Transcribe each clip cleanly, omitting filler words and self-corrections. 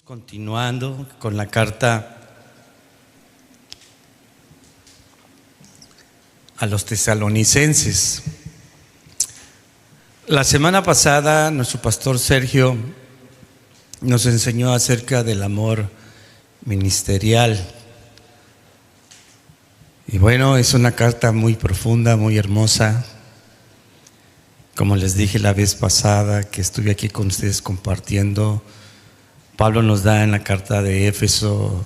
Continuando con la carta a los tesalonicenses. La semana pasada nuestro pastor Sergio nos enseñó acerca del amor ministerial. Y bueno, es una carta muy profunda, muy hermosa. Como les dije la vez pasada que estuve aquí con ustedes compartiendo, Pablo nos da en la carta de Éfeso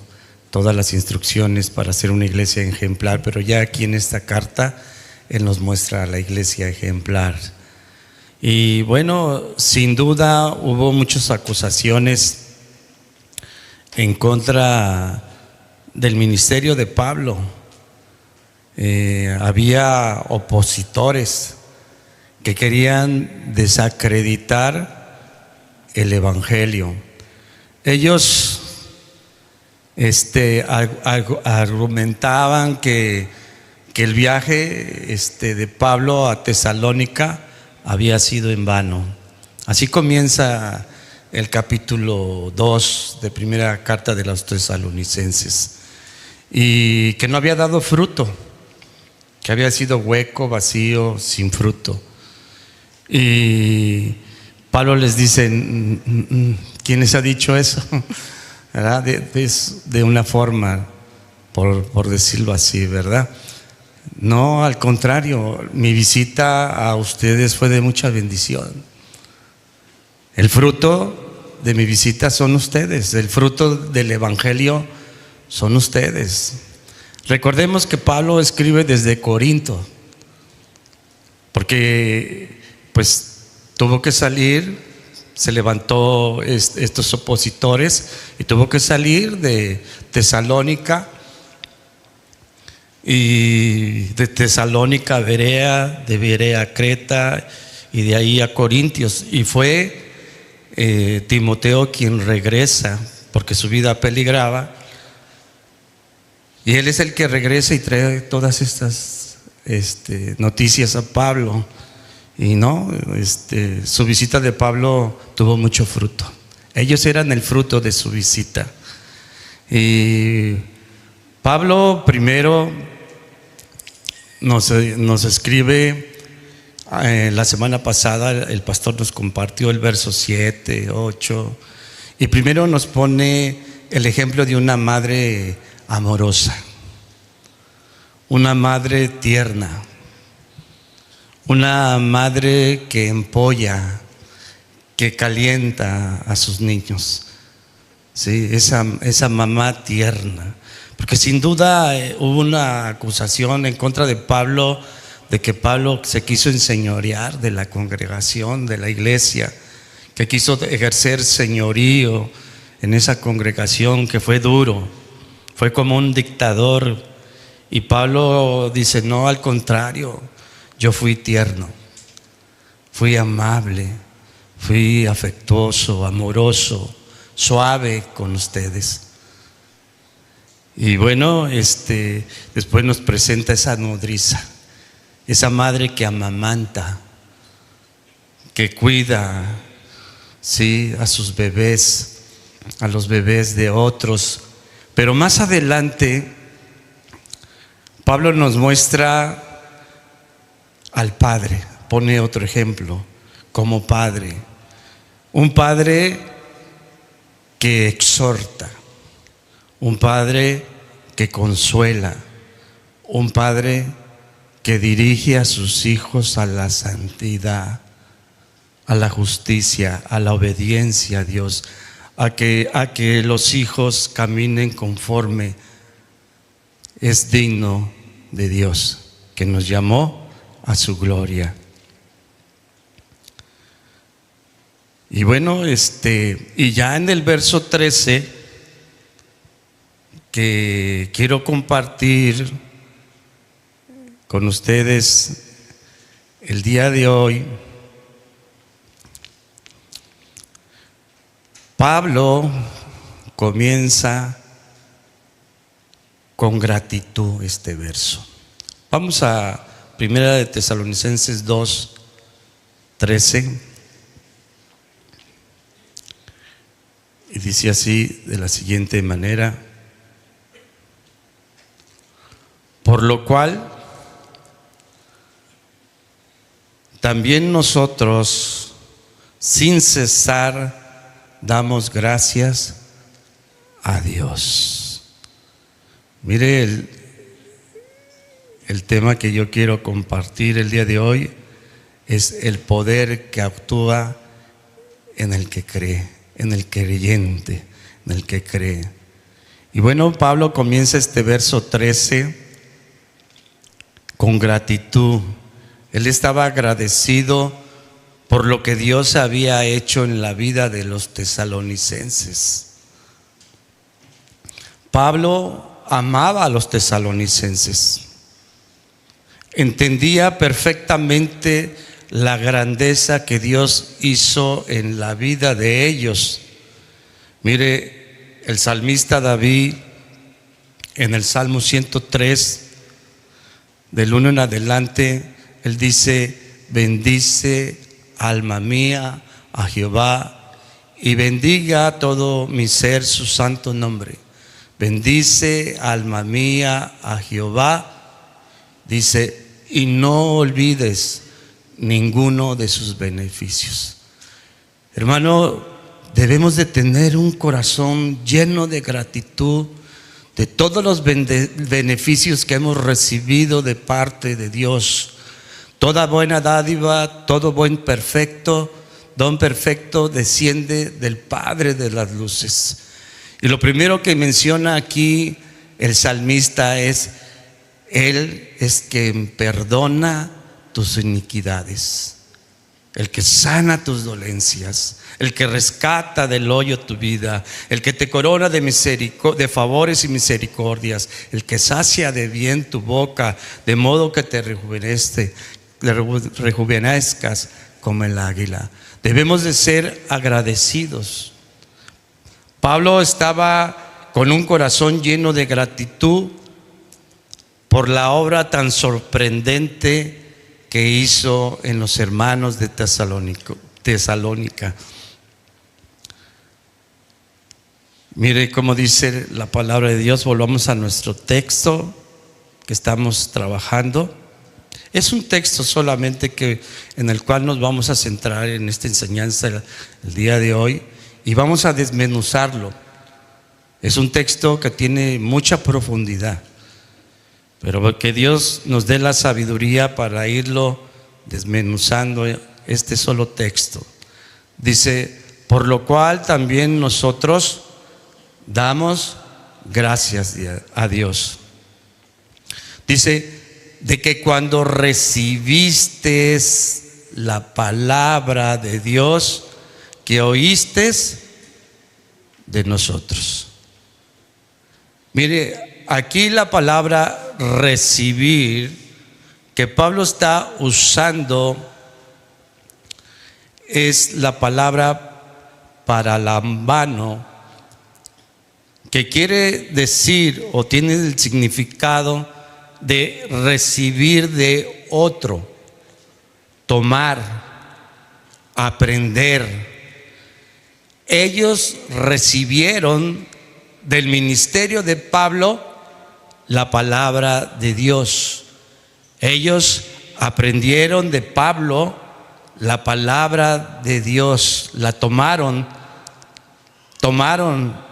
todas las instrucciones para ser una iglesia ejemplar, pero ya aquí en esta carta Él nos muestra a la iglesia ejemplar. Y bueno, sin duda hubo muchas acusaciones en contra del ministerio de Pablo. Había opositores que querían desacreditar el evangelio. Ellos argumentaban que el viaje de Pablo a Tesalónica había sido en vano. Así comienza el capítulo 2 de primera carta de los tesalonicenses, y que no había dado fruto, que había sido hueco, vacío, sin fruto. Y Pablo les dice: ¿quién les ha dicho eso? ¿Verdad? De una forma, por decirlo así, ¿verdad? No, al contrario, mi visita a ustedes fue de mucha bendición. El fruto de mi visita son ustedes, el fruto del evangelio son ustedes. Recordemos que Pablo escribe desde Corinto, porque pues tuvo que salir, se levantó estos opositores y tuvo que salir de Tesalónica, y de Tesalónica a Berea, de Berea a Creta, y de ahí a Corintios. Y fue Timoteo quien regresa, porque su vida peligraba, y él es el que regresa y trae todas estas noticias a Pablo. Y no, su visita de Pablo tuvo mucho fruto. Ellos eran el fruto de su visita. Y Pablo primero nos escribe, la semana pasada el pastor nos compartió el verso 7, 8, y primero nos pone el ejemplo de una madre amorosa, una madre tierna, una madre que empolla, que calienta a sus niños, ¿sí? Esa mamá tierna. Porque sin duda hubo una acusación en contra de Pablo, de que Pablo se quiso enseñorear de la congregación, de la iglesia, que quiso ejercer señorío en esa congregación, que fue duro, fue como un dictador. Y Pablo dice: no, al contrario, yo fui tierno, fui amable, fui afectuoso, amoroso, suave con ustedes. Y bueno, después nos presenta esa nodriza, esa madre que amamanta, que cuida, sí, a sus bebés, a los bebés de otros. Pero más adelante Pablo nos muestra al Padre, pone otro ejemplo como Padre, un Padre que exhorta, un Padre que consuela, un Padre que dirige a sus hijos a la santidad, a la justicia, a la obediencia a Dios, a que los hijos caminen conforme es digno de Dios, que nos llamó a su gloria. Y bueno, y ya en el verso 13 que quiero compartir con ustedes el día de hoy, Pablo comienza con gratitud este verso. Vamos a Primera de Tesalonicenses 2:13. Y dice así, de la siguiente manera: por lo cual también nosotros, sin cesar, damos gracias a Dios. Mire el tema que yo quiero compartir el día de hoy es el poder que actúa en el que cree, en el creyente, en el que cree. Y bueno, Pablo comienza este verso 13 con gratitud. Él estaba agradecido por lo que Dios había hecho en la vida de los tesalonicenses. Pablo amaba a los tesalonicenses, entendía perfectamente la grandeza que Dios hizo en la vida de ellos. Mire, el salmista David en el Salmo 103, del 1 en adelante, él dice: bendice, alma mía, a Jehová, y bendiga todo mi ser su santo nombre. Bendice, alma mía, a Jehová, dice, y no olvides ninguno de sus beneficios. Hermano, debemos de tener un corazón lleno de gratitud de todos los beneficios que hemos recibido de parte de Dios. Toda buena dádiva, todo don perfecto desciende del Padre de las luces. Y lo primero que menciona aquí el salmista es: Él es quien perdona tus iniquidades, el que sana tus dolencias, el que rescata del hoyo tu vida, el que te corona de favores y misericordias, el que sacia de bien tu boca, de modo que te rejuvenezcas como el águila. Debemos de ser agradecidos. Pablo estaba con un corazón lleno de gratitud por la obra tan sorprendente que hizo en los hermanos de Tesalónica. Mire cómo dice la palabra de Dios. Volvamos a nuestro texto que estamos trabajando. Es un texto solamente en el cual nos vamos a centrar en esta enseñanza el día de hoy, y vamos a desmenuzarlo. Es un texto que tiene mucha profundidad, pero que Dios nos dé la sabiduría para irlo desmenuzando este solo texto. Dice: por lo cual también nosotros damos gracias a Dios. Dice: de que cuando recibiste la palabra de Dios que oíste de nosotros. Mire, aquí la palabra recibir que Pablo está usando es la palabra paralambano, que quiere decir o tiene el significado de recibir de otro, tomar, aprender. Ellos recibieron del ministerio de Pablo la palabra de Dios. Ellos aprendieron de Pablo la palabra de Dios, la tomaron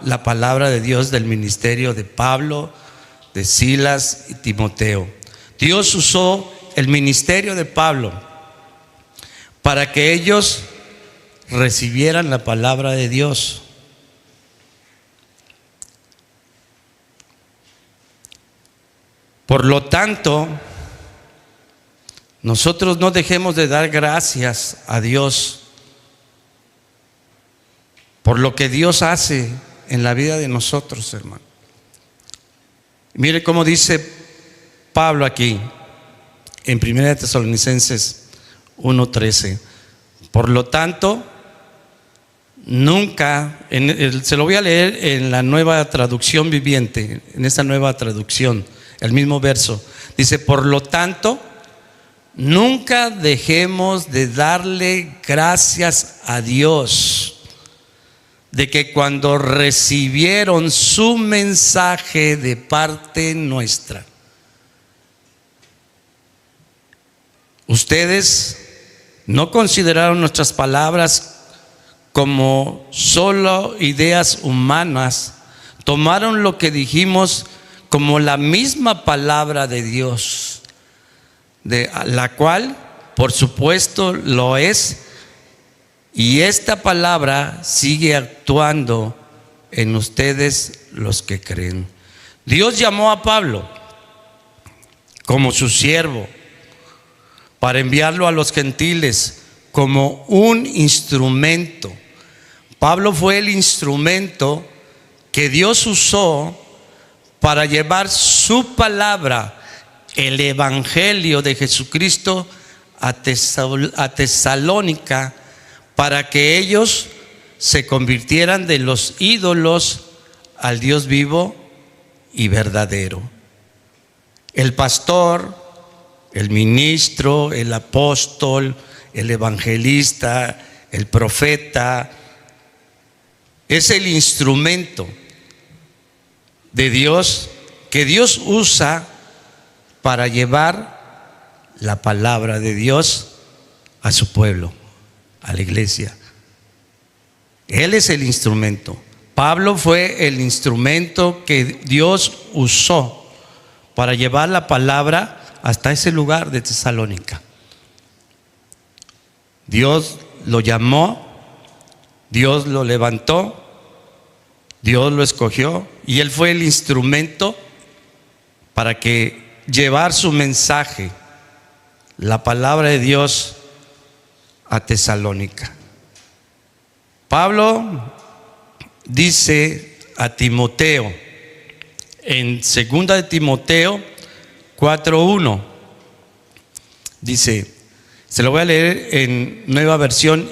la palabra de Dios del ministerio de Pablo, de Silas y Timoteo. Dios usó el ministerio de Pablo para que ellos recibieran la palabra de Dios. Por lo tanto, nosotros no dejemos de dar gracias a Dios por lo que Dios hace en la vida de nosotros, hermano. Mire cómo dice Pablo aquí en 1 Tesalonicenses 1:13. Por lo tanto, nunca, se lo voy a leer en la Nueva Traducción Viviente, en esta nueva traducción, el mismo verso. Dice: por lo tanto, nunca dejemos de darle gracias a Dios de que cuando recibieron su mensaje de parte nuestra, ustedes no consideraron nuestras palabras como solo ideas humanas, tomaron lo que dijimos como la misma palabra de Dios, de la cual, por supuesto, lo es, y esta palabra sigue actuando en ustedes los que creen. Dios llamó a Pablo como su siervo para enviarlo a los gentiles como un instrumento. Pablo fue el instrumento que Dios usó para llevar su palabra, el evangelio de Jesucristo, a Tesalónica, para que ellos se convirtieran de los ídolos al Dios vivo y verdadero. El pastor, el ministro, el apóstol, el evangelista, el profeta, es el instrumento de Dios que Dios usa para llevar la palabra de Dios a su pueblo, a la iglesia. Él es el instrumento. Pablo fue el instrumento que Dios usó para llevar la palabra hasta ese lugar de Tesalónica. Dios lo llamó, Dios lo levantó, Dios lo escogió, y él fue el instrumento para que llevar su mensaje, la palabra de Dios, a Tesalónica. Pablo dice a Timoteo en 2 de Timoteo 4:1, dice, se lo voy a leer en nueva versión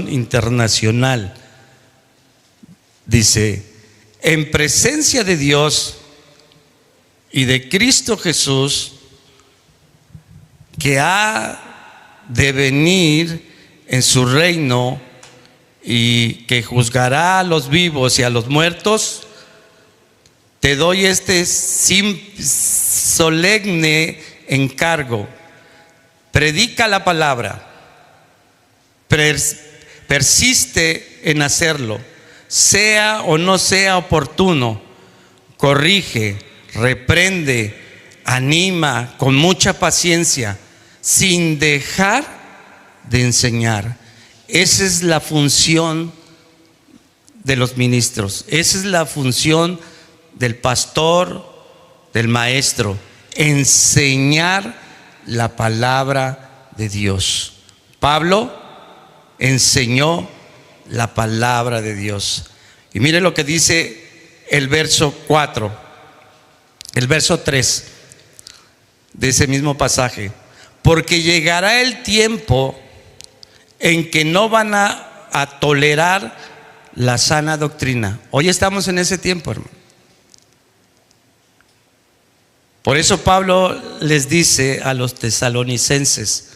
internacional. Dice: en presencia de Dios y de Cristo Jesús, que ha de venir en su reino y que juzgará a los vivos y a los muertos, te doy este solemne encargo: predica la palabra, persiste en hacerlo, sea o no sea oportuno, corrige, reprende, anima con mucha paciencia, sin dejar de enseñar. Esa es la función de los ministros, esa es la función del pastor, del maestro: enseñar la palabra de Dios. Pablo enseñó la palabra de Dios. Y mire lo que dice el verso 4, el verso 3 de ese mismo pasaje: porque llegará el tiempo en que no van a tolerar la sana doctrina. Hoy estamos en ese tiempo, hermano. Por eso Pablo les dice a los tesalonicenses: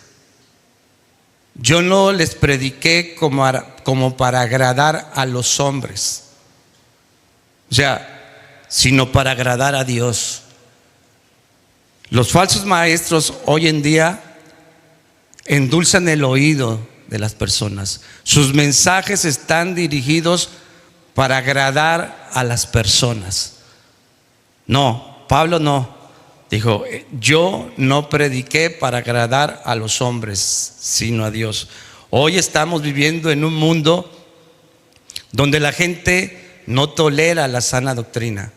yo no les prediqué como para agradar a los hombres, o sea, sino para agradar a Dios. Los falsos maestros hoy en día endulzan el oído de las personas. Sus mensajes están dirigidos para agradar a las personas. No, Pablo no. Dijo: yo no prediqué para agradar a los hombres, sino a Dios. Hoy estamos viviendo en un mundo donde la gente no tolera la sana doctrina.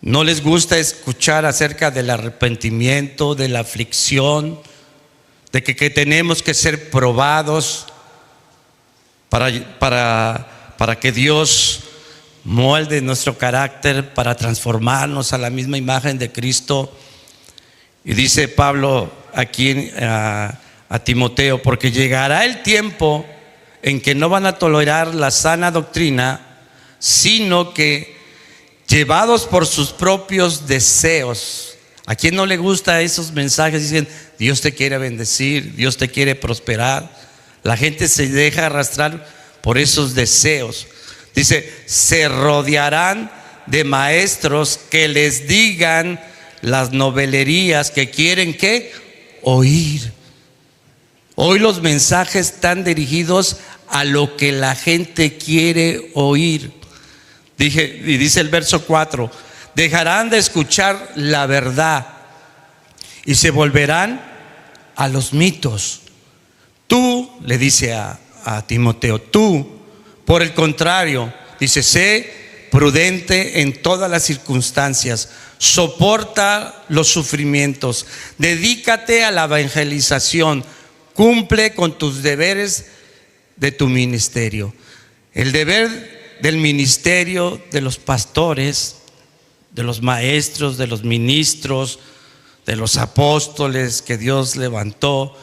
No les gusta escuchar acerca del arrepentimiento, de la aflicción, de que tenemos que ser probados para que Dios molde nuestro carácter, para transformarnos a la misma imagen de Cristo. Y dice Pablo aquí a Timoteo: porque llegará el tiempo en que no van a tolerar la sana doctrina, sino que, llevados por sus propios deseos. ¿A quién no le gusta esos mensajes? Dicen: Dios te quiere bendecir, Dios te quiere prosperar. La gente se deja arrastrar por esos deseos. Dice, se rodearán de maestros que les digan las novelerías que quieren ¿qué? Oír. Hoy los mensajes están dirigidos a lo que la gente quiere oír. Y dice el verso 4, dejarán de escuchar la verdad y se volverán a los mitos. Tú, le dice a Timoteo, tú, por el contrario, dice, sé prudente en todas las circunstancias, soporta los sufrimientos, dedícate a la evangelización, cumple con tus deberes de tu ministerio. El deber del ministerio de los pastores, de los maestros, de los ministros, de los apóstoles que Dios levantó,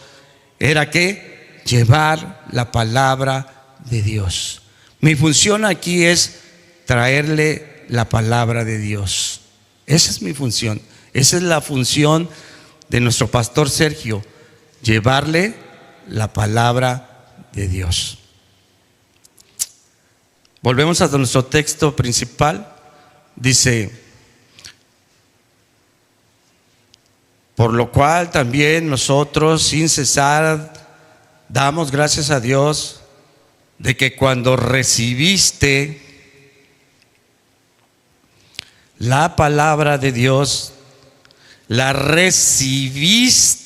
era que llevar la palabra de Dios. Mi función aquí es traerle la palabra de Dios. Esa es mi función. Esa es la función de nuestro pastor Sergio, llevarle la palabra de Dios. Volvemos a nuestro texto principal. Dice, por lo cual también nosotros sin cesar damos gracias a Dios de que cuando recibiste la palabra de Dios, la recibiste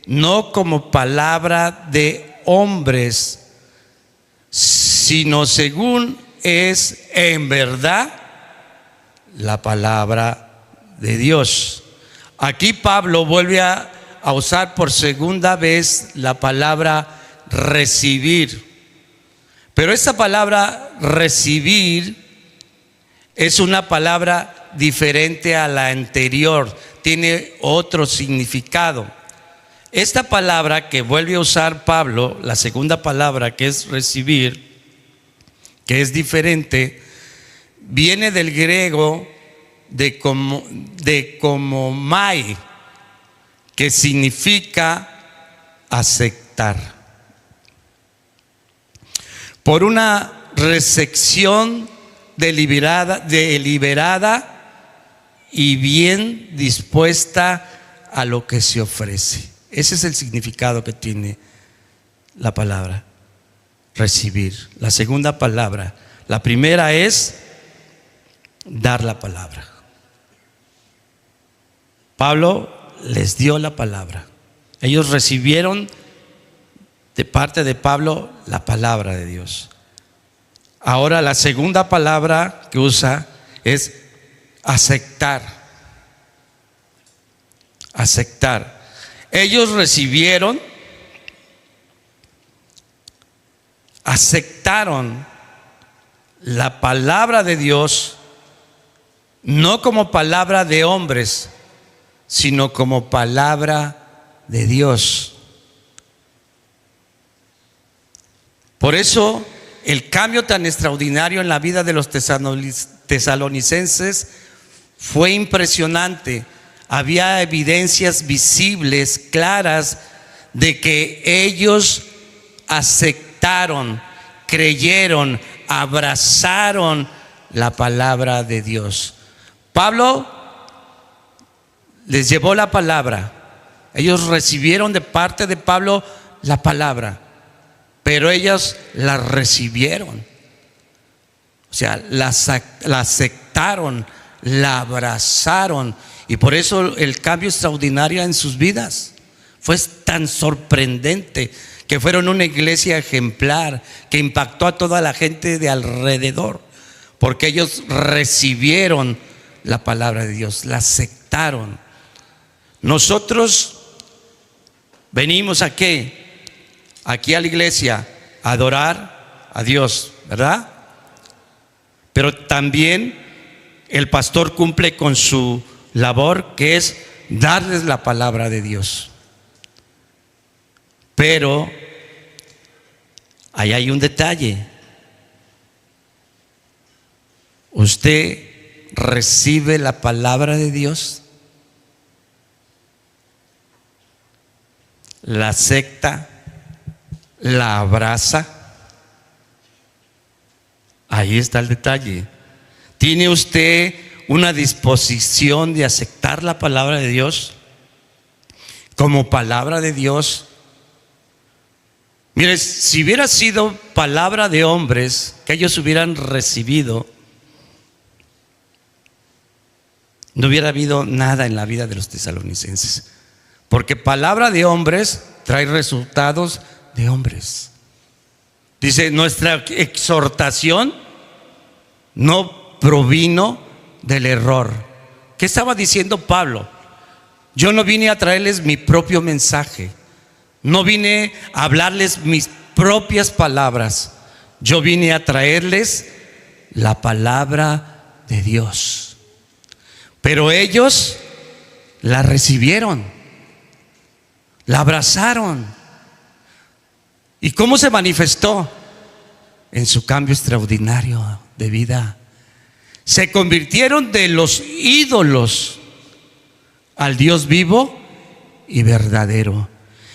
no como palabra de hombres, sino según es en verdad la palabra de Dios. Aquí Pablo vuelve a usar por segunda vez la palabra recibir. Pero esa palabra recibir es una palabra diferente a la anterior, tiene otro significado. Esta palabra que vuelve a usar Pablo, la segunda palabra que es recibir, que es diferente, viene del griego de komomai, que significa aceptar. Por una recepción deliberada y bien dispuesta a lo que se ofrece. Ese es el significado que tiene la palabra recibir. La segunda palabra, la primera es dar la palabra. Pablo les dio la palabra. Ellos recibieron de parte de Pablo la palabra de Dios. Ahora la segunda palabra que usa es aceptar. Aceptar. Ellos recibieron, aceptaron la palabra de Dios no como palabra de hombres, sino como palabra de Dios. Por eso el cambio tan extraordinario en la vida de los tesalonicenses fue impresionante. Había evidencias visibles, claras, de que ellos aceptaron, creyeron, abrazaron la palabra de Dios. Pablo les llevó la palabra. Ellos recibieron de parte de Pablo la palabra, pero ellos la recibieron. O sea, la aceptaron, la abrazaron. Y por eso el cambio extraordinario en sus vidas fue tan sorprendente, que fueron una iglesia ejemplar que impactó a toda la gente de alrededor, porque ellos recibieron la palabra de Dios, la aceptaron. Nosotros venimos aquí a la iglesia a adorar a Dios, ¿verdad? Pero también el pastor cumple con su labor, que es darles la palabra de Dios. Pero ahí hay un detalle. ¿Usted recibe la palabra de Dios? ¿La acepta? la abraza. Ahí está el detalle. ¿Tiene usted una disposición de aceptar la palabra de Dios como palabra de Dios? Mire, si hubiera sido palabra de hombres que ellos hubieran recibido, no hubiera habido nada en la vida de los tesalonicenses, porque palabra de hombres trae resultados de hombres. Dice, nuestra exhortación no provino del error. ¿Qué estaba diciendo Pablo? Yo no vine a traerles mi propio mensaje, no vine a hablarles mis propias palabras, yo vine a traerles la palabra de Dios. Pero ellos la recibieron, la abrazaron. ¿Y cómo se manifestó? En su cambio extraordinario de vida. Se convirtieron de los ídolos al Dios vivo y verdadero.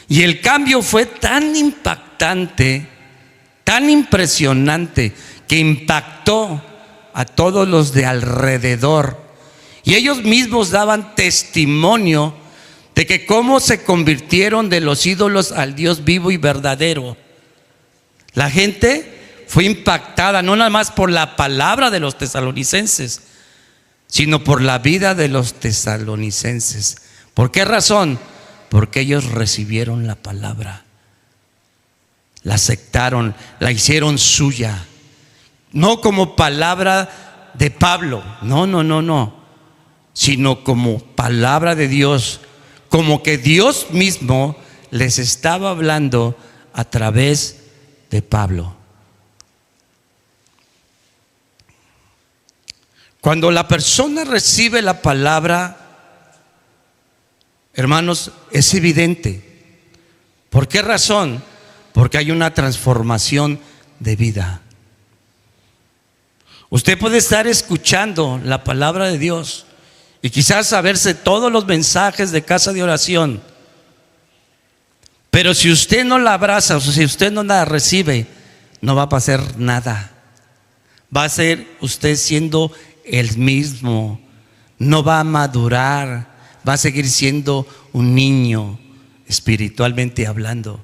Y el cambio fue tan impactante, tan impresionante, que impactó a todos los de alrededor. Y ellos mismos daban testimonio de que cómo se convirtieron de los ídolos al Dios vivo y verdadero. La gente fue impactada no nada más por la palabra de los tesalonicenses, sino por la vida de los tesalonicenses. ¿Por qué razón? Porque ellos recibieron la palabra, la aceptaron, la hicieron suya. No como palabra de Pablo, no, sino como palabra de Dios, como que Dios mismo les estaba hablando a través de Pablo. Cuando la persona recibe la palabra, hermanos, es evidente. ¿Por qué razón? Porque hay una transformación de vida. Usted puede estar escuchando la palabra de Dios y quizás saberse todos los mensajes de casa de oración, pero si usted no la abraza, o si usted no la recibe, no va a pasar nada. Va a ser usted siendo el mismo, no va a madurar, va a seguir siendo un niño espiritualmente hablando.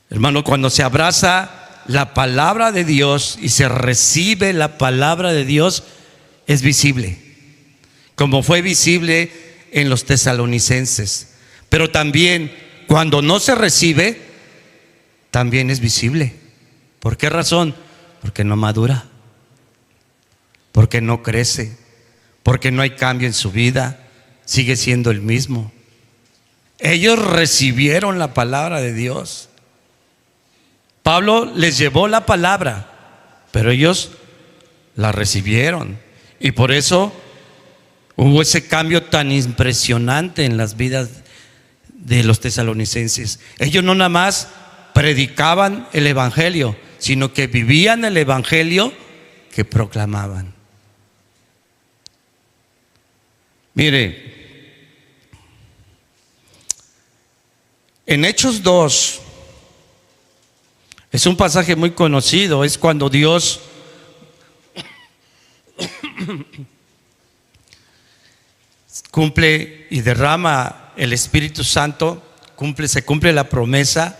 Hermano, cuando se abraza la palabra de Dios y se recibe la palabra de Dios, es visible, como fue visible en los tesalonicenses. Pero también cuando no se recibe, también es visible. ¿Por qué razón? Porque no madura, porque no crece, porque no hay cambio en su vida, sigue siendo el mismo. Ellos recibieron la palabra de Dios. Pablo les llevó la palabra, pero ellos la recibieron. Y por eso hubo ese cambio tan impresionante en las vidas de los tesalonicenses. Ellos no nada más predicaban el evangelio, sino que vivían el evangelio que proclamaban. Mire, en Hechos 2 es un pasaje muy conocido. Es cuando Dios cumple y derrama el Espíritu Santo, se cumple la promesa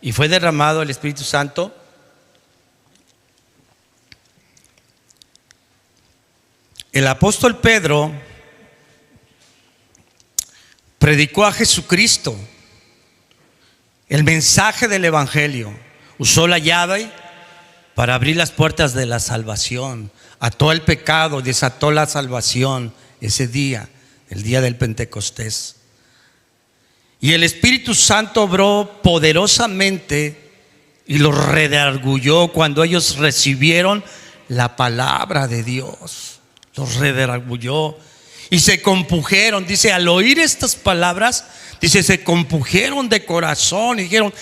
y fue derramado el Espíritu Santo. El apóstol Pedro predicó a Jesucristo, el mensaje del evangelio, usó la llave para abrir las puertas de la salvación, ató el pecado, desató la salvación ese día, el día del Pentecostés. Y el Espíritu Santo obró poderosamente y los redarguyó cuando ellos recibieron la palabra de Dios. Los redarguyó y se compujeron. Dice, al oír estas palabras, dice, se compujeron de corazón y dijeron,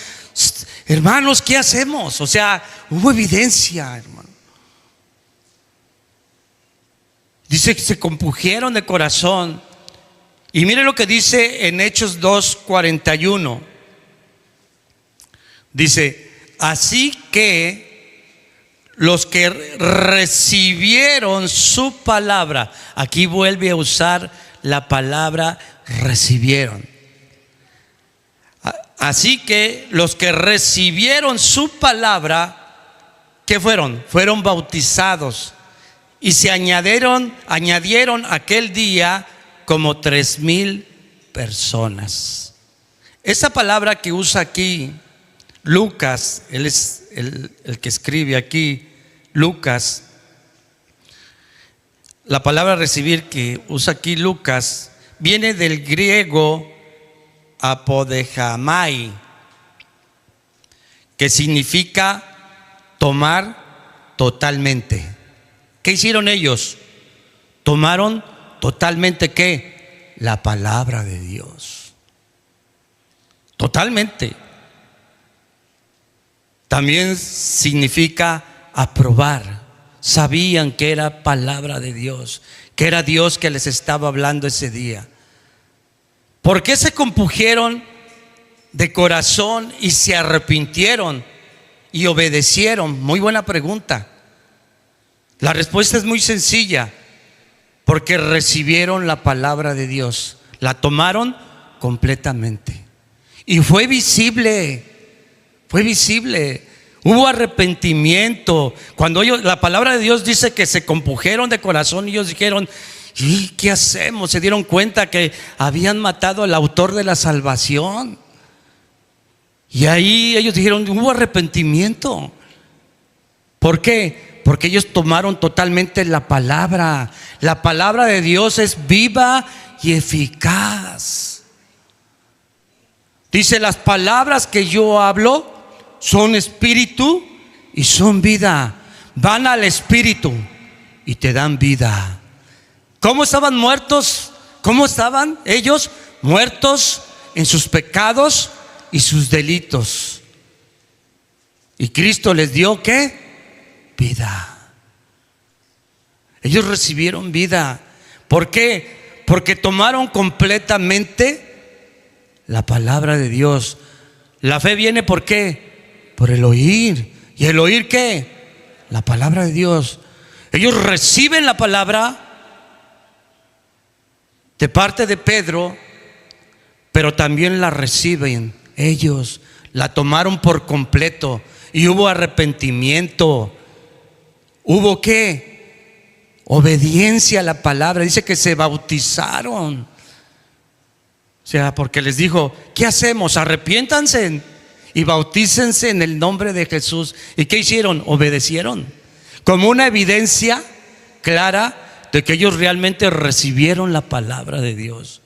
hermanos, ¿qué hacemos? O sea, hubo evidencia, hermano. Dice que se compujeron de corazón. Y mire lo que dice en Hechos 2:41. Dice, así que los que recibieron su palabra, aquí vuelve a usar la palabra recibieron. Así que los que recibieron su palabra, ¿qué fueron? Fueron bautizados y se añadieron aquel día como 3,000 personas. Esa palabra que usa aquí Lucas, él es el que escribe aquí, Lucas, la palabra recibir que usa aquí Lucas viene del griego apodejamai, que significa tomar totalmente. ¿Qué hicieron ellos? Tomaron totalmente ¿qué? La palabra de Dios. Totalmente. También significa aprobar. Sabían que era palabra de Dios, que era Dios que les estaba hablando ese día. ¿Por qué se compusieron de corazón y se arrepintieron y obedecieron? Muy buena pregunta. La respuesta es muy sencilla. Porque recibieron la palabra de Dios, la tomaron completamente. Y fue visible. Hubo arrepentimiento. Cuando la palabra de Dios dice que se compusieron de corazón, ellos dijeron, ¿y qué hacemos? Se dieron cuenta que habían matado al autor de la salvación. Y ahí ellos dijeron, hubo arrepentimiento. ¿Por qué? Porque ellos tomaron totalmente la palabra. La palabra de Dios es viva y eficaz. Dice, las palabras que yo hablo son espíritu y son vida. Van al espíritu y te dan vida. ¿Cómo estaban muertos? ¿Cómo estaban ellos? Muertos en sus pecados y sus delitos. Y Cristo les dio ¿qué? Vida. Ellos recibieron vida. ¿Por qué? Porque tomaron completamente la palabra de Dios. La fe viene ¿por qué? Por el oír. ¿Y el oír qué? La palabra de Dios. Ellos reciben la palabra de parte de Pedro, pero también la reciben ellos. La tomaron por completo y hubo arrepentimiento. ¿Hubo qué? Obediencia a la palabra. Dice que se bautizaron. O sea, porque les dijo, ¿qué hacemos? Arrepiéntanse y bautícense en el nombre de Jesús. ¿Y qué hicieron? Obedecieron. Como una evidencia clara de que ellos realmente recibieron la palabra de Dios.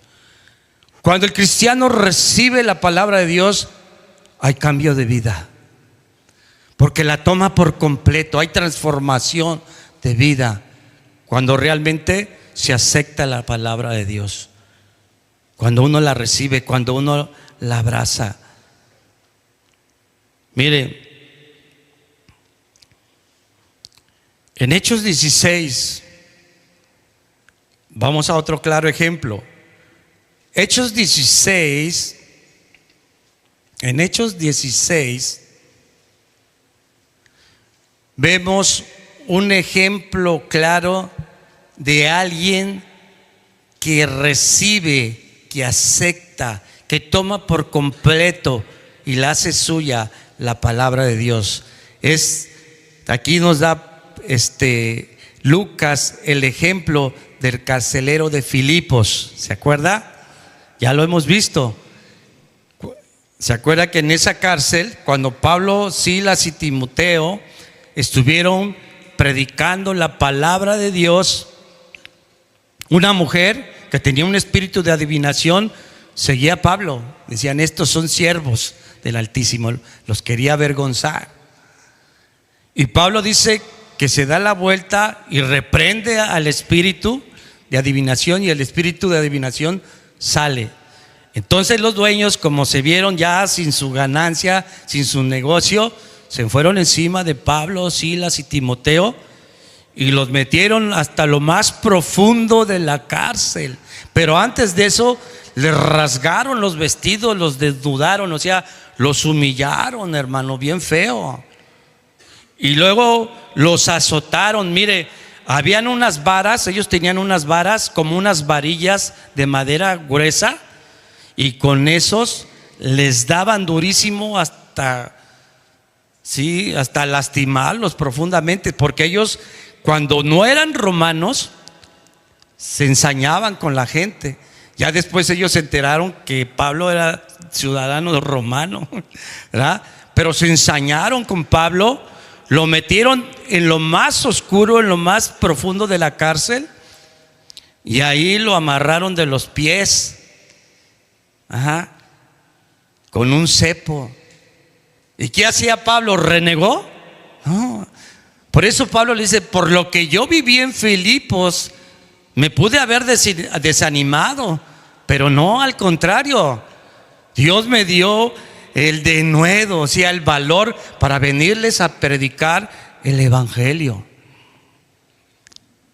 Cuando el cristiano recibe la palabra de Dios, hay cambio de vida. Porque la toma por completo, hay transformación de vida. Cuando realmente se acepta la palabra de Dios. Cuando uno la recibe, cuando uno la abraza. Mire, en Hechos 16, vamos a otro claro ejemplo. Hechos 16, en Hechos 16, vemos un ejemplo claro de alguien que recibe, que acepta, que toma por completo y la hace suya la palabra de Dios. Aquí nos da Lucas el ejemplo del carcelero de Filipos. ¿Se acuerda? Ya lo hemos visto. ¿Se acuerda que en esa cárcel, cuando Pablo, Silas y Timoteo estuvieron predicando la palabra de Dios, una mujer que tenía un espíritu de adivinación seguía a Pablo? Decían, estos son siervos del Altísimo. Los quería avergonzar. Y Pablo dice que se da la vuelta y reprende al espíritu de adivinación, y el espíritu de adivinación sale. Entonces los dueños, como se vieron ya sin su ganancia, sin su negocio, se fueron encima de Pablo, Silas y Timoteo y los metieron hasta lo más profundo de la cárcel. Pero antes de eso les rasgaron los vestidos, los desnudaron, o sea, los humillaron, hermano, bien feo. Y luego los azotaron. Mire, habían unas varas, ellos tenían unas varas como unas varillas de madera gruesa, y con esos les daban durísimo hasta lastimarlos profundamente, porque ellos, cuando no eran romanos, se ensañaban con la gente. Ya después ellos se enteraron que Pablo era ciudadano romano, ¿verdad? Pero se ensañaron con Pablo, lo metieron en lo más oscuro, en lo más profundo de la cárcel, y ahí lo amarraron de los pies, con un cepo. ¿Y qué hacía Pablo? ¿Renegó? No. Por eso Pablo le dice: por lo que yo viví en Filipos, me pude haber desanimado, pero no, al contrario, Dios me dio el denuedo, o sea, el valor para venirles a predicar el evangelio,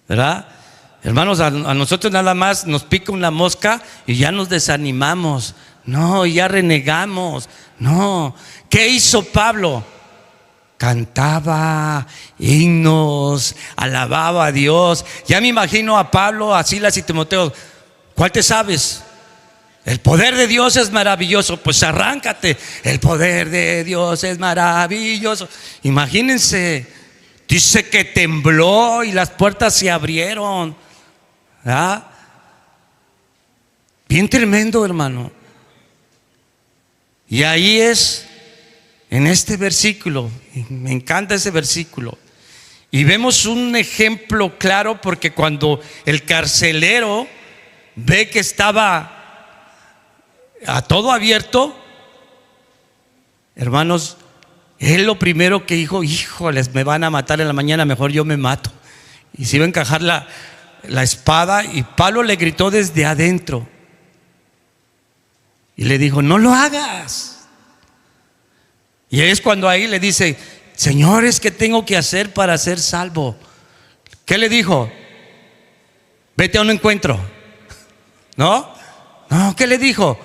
¿verdad? Hermanos, a nosotros nada más nos pica una mosca y ya nos desanimamos, no, ya renegamos, no. ¿Qué hizo Pablo? Cantaba himnos, alababa a Dios. Ya me imagino a Pablo, a Silas y Timoteo: ¿cuál te sabes? El poder de Dios es maravilloso. Pues arráncate, el poder de Dios es maravilloso. Imagínense, dice que tembló y las puertas se abrieron, ¿verdad? Bien tremendo, hermano. Y ahí es, en este versículo, me encanta ese versículo, y vemos un ejemplo claro, porque cuando el carcelero ve que estaba a todo abierto, hermanos, él lo primero que dijo: híjoles, me van a matar en la mañana, mejor yo me mato. Y se iba a encajar la espada, y Pablo le gritó desde adentro y le dijo: no lo hagas. Y es cuando ahí le dice: señores, ¿qué tengo que hacer para ser salvo? ¿Qué le dijo? Vete a un encuentro. ¿No? No, ¿qué le dijo?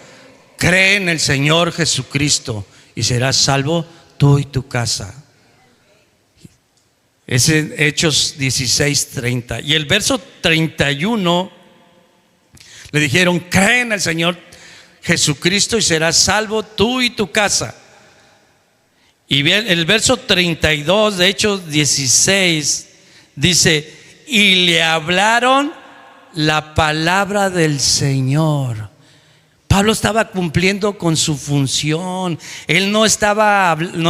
Cree en el Señor Jesucristo y serás salvo tú y tu casa. Es en Hechos 16:30. Y el verso 31, le dijeron: cree en el Señor Jesucristo y serás salvo tú y tu casa. Y bien, el verso 32 de Hechos 16 dice: y le hablaron la palabra del Señor. Pablo estaba cumpliendo con su función. Él no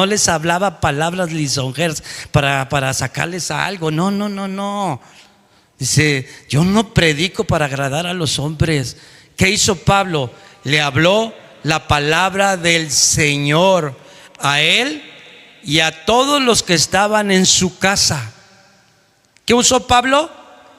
les hablaba palabras lisonjeras para sacarles algo. No. Dice: yo no predico para agradar a los hombres. ¿Qué hizo Pablo? Le habló la palabra del Señor a él y a todos los que estaban en su casa. ¿Qué usó Pablo?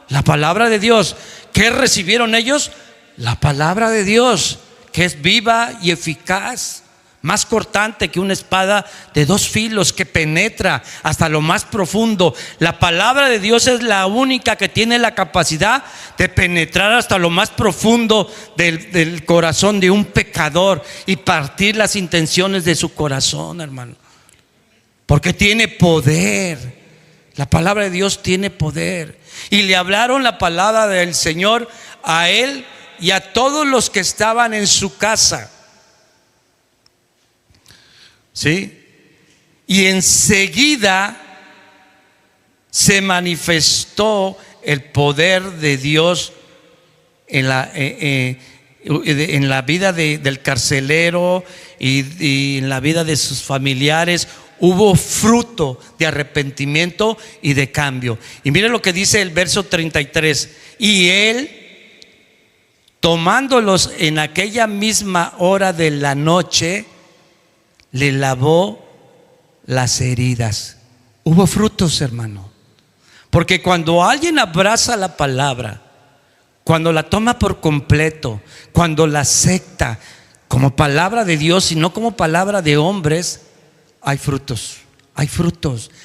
La palabra de Dios. ¿Qué recibieron ellos? La palabra de Dios, que es viva y eficaz, más cortante que una espada de dos filos, que penetra hasta lo más profundo. La palabra de Dios es la única que tiene la capacidad de penetrar hasta lo más profundo del corazón de un pecador y partir las intenciones de su corazón, hermano, porque tiene poder. La palabra de Dios tiene poder. Y le hablaron la palabra del Señor a él y a todos los que estaban en su casa. ¿Sí? Y enseguida se manifestó el poder de Dios en la vida del carcelero y en la vida de sus familiares. Hubo fruto de arrepentimiento y de cambio. Y mire lo que dice el verso 33. Y él, tomándolos en aquella misma hora de la noche, le lavó las heridas. Hubo frutos, hermano. Porque cuando alguien abraza la palabra, cuando la toma por completo, cuando la acepta como palabra de Dios y no como palabra de hombres, hay frutos,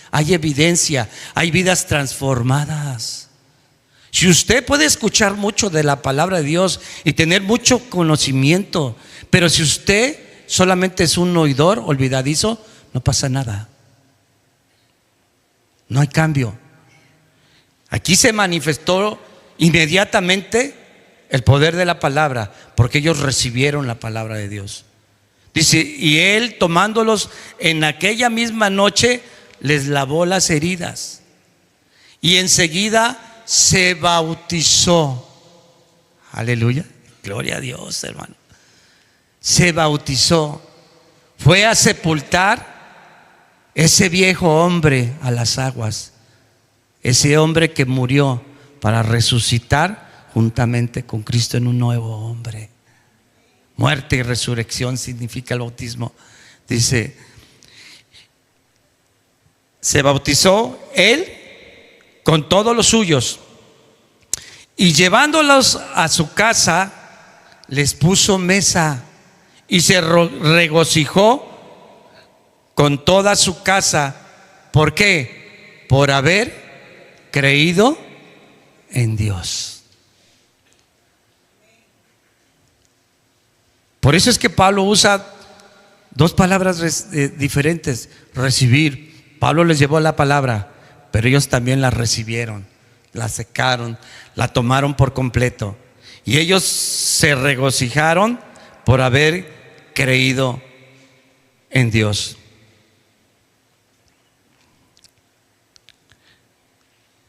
hay evidencia, hay vidas transformadas. Si usted puede escuchar mucho de la palabra de Dios y tener mucho conocimiento, pero si usted solamente es un oidor olvidadizo, no pasa nada. No hay cambio. Aquí se manifestó inmediatamente el poder de la palabra, porque ellos recibieron la palabra de Dios. Dice, y él tomándolos en aquella misma noche, les lavó las heridas y enseguida se bautizó. Aleluya, gloria a Dios, hermano. Se bautizó, fue a sepultar ese viejo hombre a las aguas, ese hombre que murió para resucitar juntamente con Cristo en un nuevo hombre. Muerte y resurrección significa el bautismo. Dice, se bautizó él con todos los suyos y llevándolos a su casa les puso mesa y se regocijó con toda su casa. ¿Por qué? Por haber creído en Dios. Por eso es que Pablo usa dos palabras diferentes. Recibir. Pablo les llevó la palabra, pero ellos también la recibieron, la secaron, la tomaron por completo. Y ellos se regocijaron por haber creído en Dios.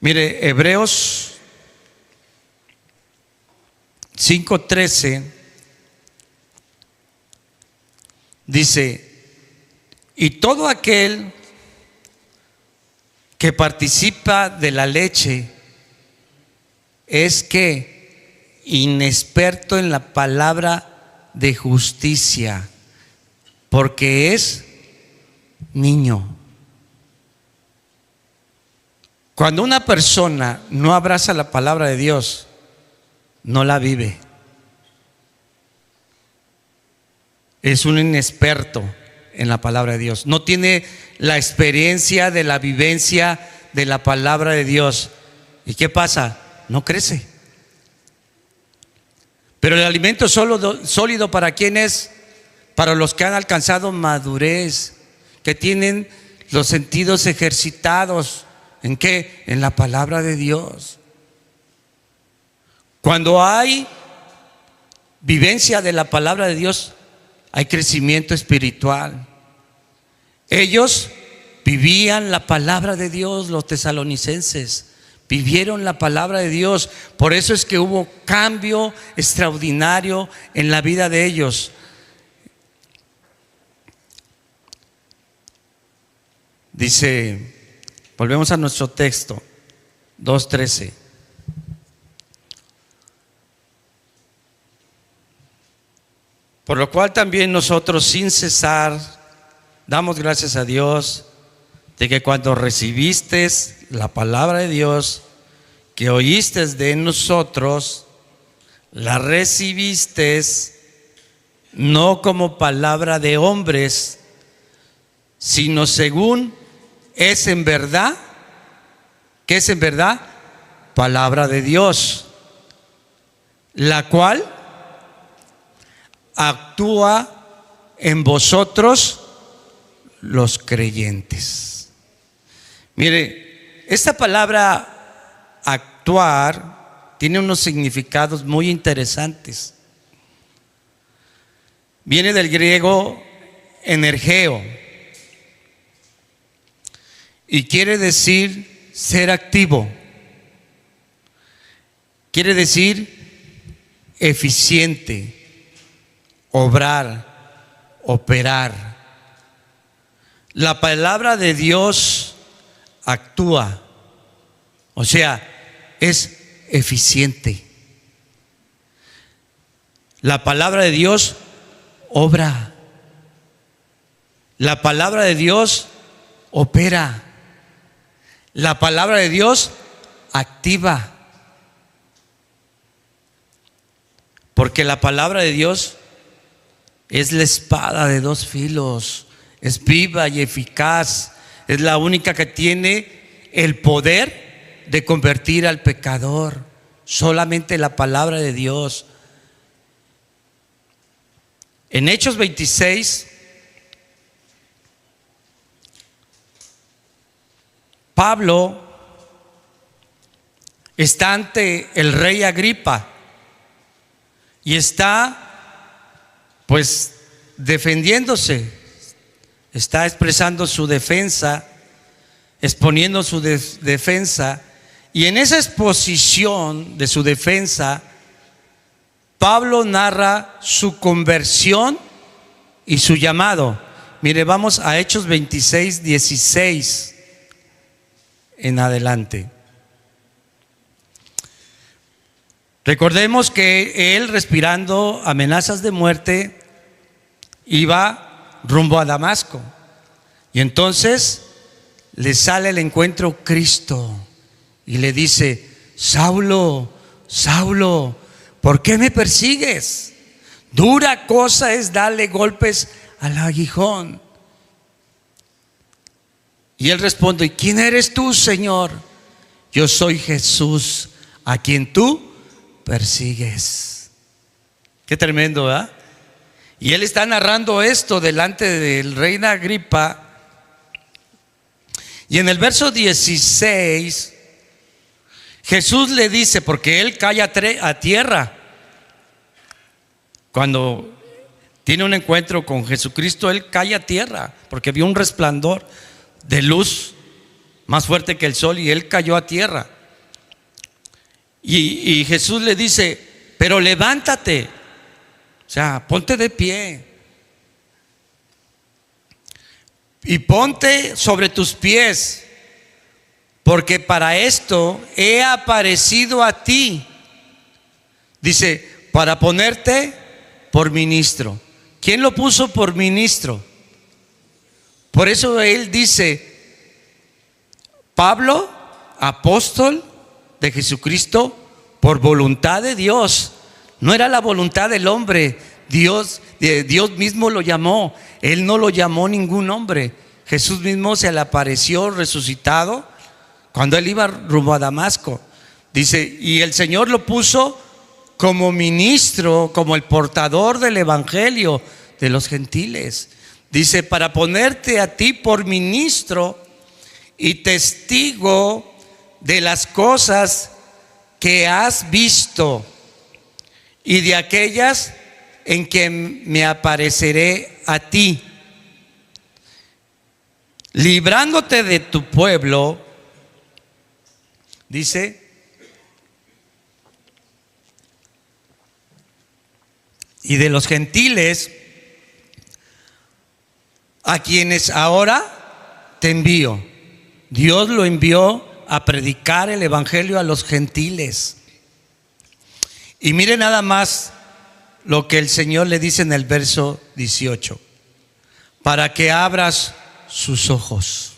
Mire, Hebreos 5:13 dice, y todo aquel que participa de la leche es que inexperto en la palabra de justicia, porque es niño. Cuando una persona no abraza la palabra de Dios, no la vive. Es un inexperto en la palabra de Dios. No tiene la experiencia de la vivencia de la palabra de Dios. ¿Y qué pasa? No crece. Pero el alimento sólido, ¿para quién es? Para los que han alcanzado madurez, que tienen los sentidos ejercitados. ¿En qué? En la palabra de Dios. Cuando hay vivencia de la palabra de Dios, hay crecimiento espiritual. Ellos vivían la palabra de Dios, los tesalonicenses vivieron la palabra de Dios. Por eso es que hubo cambio extraordinario en la vida de ellos. Dice, volvemos a nuestro texto 2:13. Por lo cual también nosotros sin cesar damos gracias a Dios de que cuando recibiste la palabra de Dios que oíste de nosotros, la recibiste no como palabra de hombres, sino según es en verdad. ¿Qué es en verdad? Palabra de Dios, la cual actúa en vosotros los creyentes. Mire, esta palabra actuar tiene unos significados muy interesantes. Viene del griego energeo y quiere decir ser activo, quiere decir eficiente, obrar, operar. La palabra de Dios actúa, o sea, es eficiente. La palabra de Dios obra. La palabra de Dios opera. La palabra de Dios activa. Porque la palabra de Dios es la espada de dos filos, es viva y eficaz, es la única que tiene el poder de convertir al pecador. Solamente la palabra de Dios. En Hechos 26, Pablo está ante el rey Agripa y está pues defendiéndose, está expresando su defensa, exponiendo su defensa, y en esa exposición de su defensa Pablo narra su conversión y su llamado. Mire, vamos a Hechos 26, 16 en adelante. Recordemos que él, respirando amenazas de muerte, iba rumbo a Damasco. Y entonces le sale al encuentro Cristo y le dice: Saulo, Saulo, ¿por qué me persigues? Dura cosa es darle golpes al aguijón. Y él responde: ¿y quién eres tú, Señor? Yo soy Jesús, a quien tú persigues. Qué tremendo, ¿verdad? Y él está narrando esto delante del rey Agripa. Y en el verso 16, Jesús le dice, porque él cae a tierra cuando tiene un encuentro con Jesucristo, él cae a tierra porque vio un resplandor de luz más fuerte que el sol y él cayó a tierra. Y Jesús le dice: pero levántate, o sea, ponte de pie y ponte sobre tus pies, porque para esto he aparecido a ti. Dice: para ponerte por ministro. ¿Quién lo puso por ministro? Por eso él dice: Pablo, apóstol de Jesucristo por voluntad de Dios. No era la voluntad del hombre. Dios mismo lo llamó. Él no lo llamó ningún hombre. Jesús mismo se le apareció resucitado cuando él iba rumbo a Damasco. Dice, y el Señor lo puso como ministro, como el portador del evangelio de los gentiles. Dice: para ponerte a ti por ministro y testigo de las cosas que has visto y de aquellas en que me apareceré a ti, librándote de tu pueblo, dice, y de los gentiles, a quienes ahora te envío. Dios lo envió a predicar el evangelio a los gentiles. Y mire nada más lo que el Señor le dice en el verso 18: para que abras sus ojos,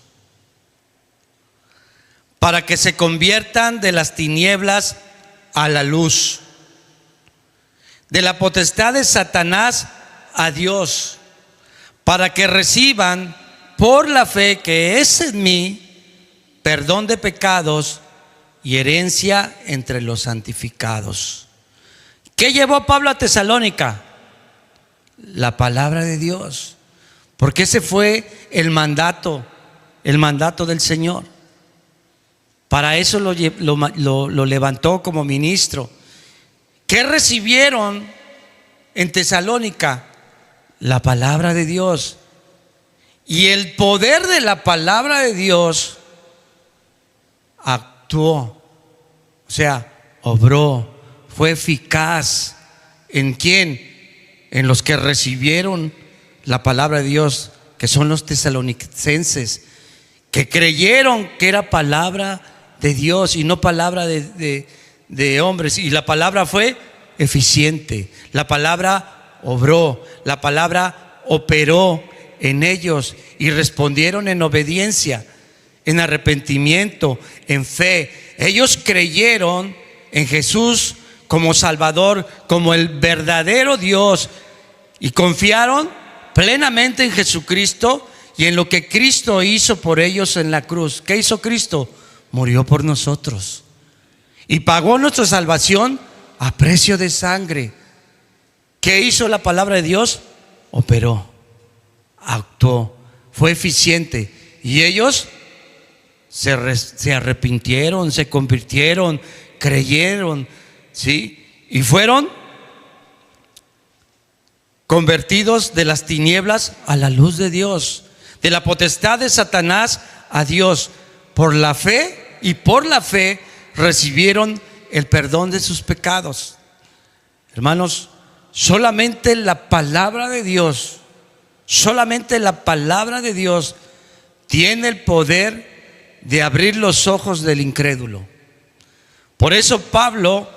para que se conviertan de las tinieblas a la luz, de la potestad de Satanás a Dios, para que reciban por la fe que es en mí perdón de pecados y herencia entre los santificados. ¿Qué llevó a Pablo a Tesalónica? La palabra de Dios, porque ese fue el mandato del Señor. Para eso lo levantó como ministro. ¿Qué recibieron en Tesalónica? La palabra de Dios. Y el poder de la palabra de Dios actuó, o sea, obró, fue eficaz. ¿En quién? En los que recibieron la palabra de Dios, que son los tesalonicenses, que creyeron que era palabra de Dios y no palabra de hombres. Y la palabra fue eficiente, la palabra obró, la palabra operó en ellos y respondieron en obediencia, en arrepentimiento, en fe. Ellos creyeron en Jesús como Salvador, como el verdadero Dios, y confiaron plenamente en Jesucristo y en lo que Cristo hizo por ellos en la cruz. ¿Qué hizo Cristo? Murió por nosotros y pagó nuestra salvación a precio de sangre. ¿Qué hizo la palabra de Dios? operó, actuó, fue eficiente. Y ellos se arrepintieron, se convirtieron, creyeron, ¿sí? Y fueron convertidos de las tinieblas a la luz de Dios, de la potestad de Satanás a Dios. Por la fe, y por la fe recibieron el perdón de sus pecados. Hermanos, solamente la palabra de Dios, solamente la palabra de Dios tiene el poder de abrir los ojos del incrédulo. Por eso Pablo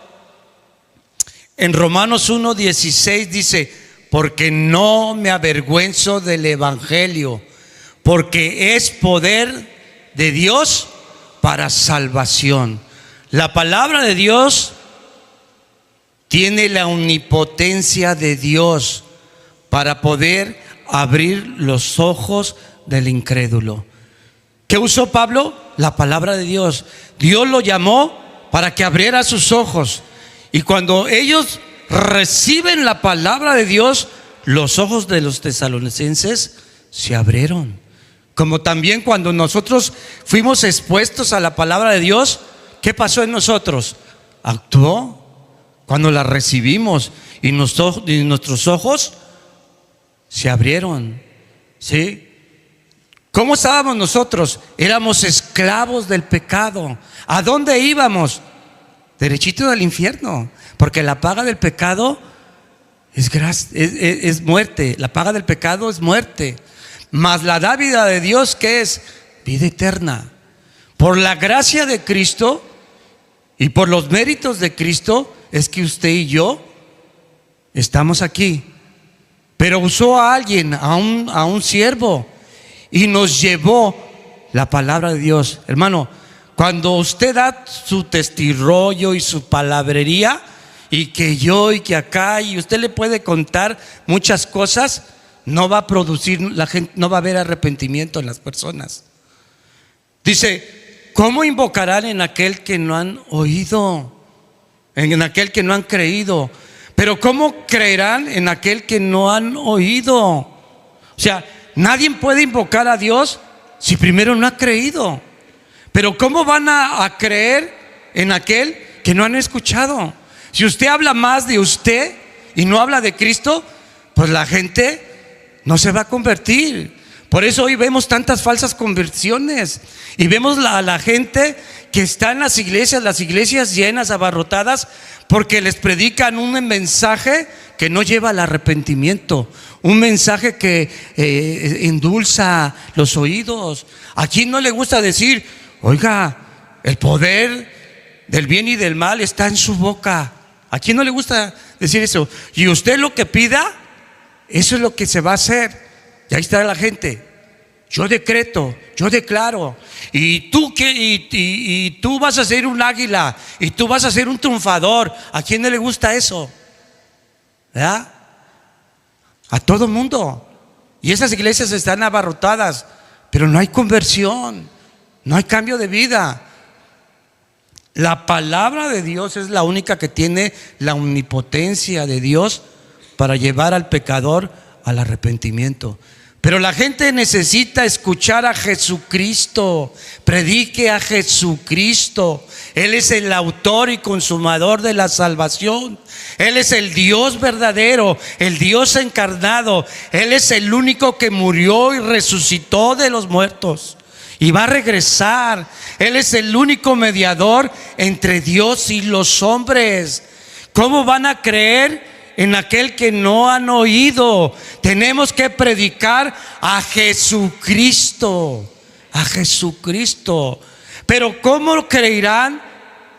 en Romanos 1:16 dice: porque no me avergüenzo del evangelio, porque es poder de Dios para salvación. La palabra de Dios tiene la omnipotencia de Dios para poder abrir los ojos del incrédulo. ¿Qué usó Pablo? La palabra de Dios. Dios lo llamó para que abriera sus ojos. Y cuando ellos reciben la palabra de Dios, los ojos de los tesalonicenses se abrieron. Como también cuando nosotros fuimos expuestos a la palabra de Dios, ¿qué pasó en nosotros? Actuó. Cuando la recibimos y nuestros ojos se abrieron, ¿sí? ¿Cómo estábamos nosotros? Éramos esclavos del pecado. ¿A dónde íbamos? Derechito del infierno, porque la paga del pecado es muerte. La paga del pecado es muerte. Mas la dávida de Dios, ¿qué es? Vida eterna. Por la gracia de Cristo y por los méritos de Cristo es que usted y yo estamos aquí. Pero usó a alguien, a un siervo, y nos llevó la palabra de Dios. Hermano, cuando usted da su testirollo y su palabrería, y que yo y que acá, y usted le puede contar muchas cosas, no va a producir, la gente no va a haber arrepentimiento en las personas. Dice: ¿cómo invocarán en aquel que no han oído? En aquel que no han creído. Pero ¿cómo creerán en aquel que no han oído? O sea, nadie puede invocar a Dios si primero no ha creído. Pero ¿cómo van a creer en aquel que no han escuchado? Si usted habla más de usted y no habla de Cristo, pues la gente no se va a convertir. Por eso hoy vemos tantas falsas conversiones y vemos a la gente que está en las iglesias llenas, abarrotadas, porque les predican un mensaje que no lleva al arrepentimiento, un mensaje que endulza los oídos. ¿A quién no le gusta decir: oiga, el poder del bien y del mal está en su boca? ¿A quién no le gusta decir eso? Y usted lo que pida, eso es lo que se va a hacer. Y ahí está la gente: yo decreto, yo declaro, y tú vas a ser un águila, y tú vas a ser un triunfador. ¿A quién no le gusta eso? ¿Verdad? A todo mundo. Y esas iglesias están abarrotadas, pero no hay conversión, no hay cambio de vida. La palabra de Dios es la única que tiene la omnipotencia de Dios para llevar al pecador al arrepentimiento. Pero la gente necesita escuchar a Jesucristo. Predique a Jesucristo. Él es el autor y consumador de la salvación. Él es el Dios verdadero, el Dios encarnado. Él es el único que murió y resucitó de los muertos y va a regresar. Él es el único mediador entre Dios y los hombres. ¿Cómo van a creer en aquel que no han oído? Tenemos que predicar a Jesucristo, a Jesucristo. Pero ¿cómo creerán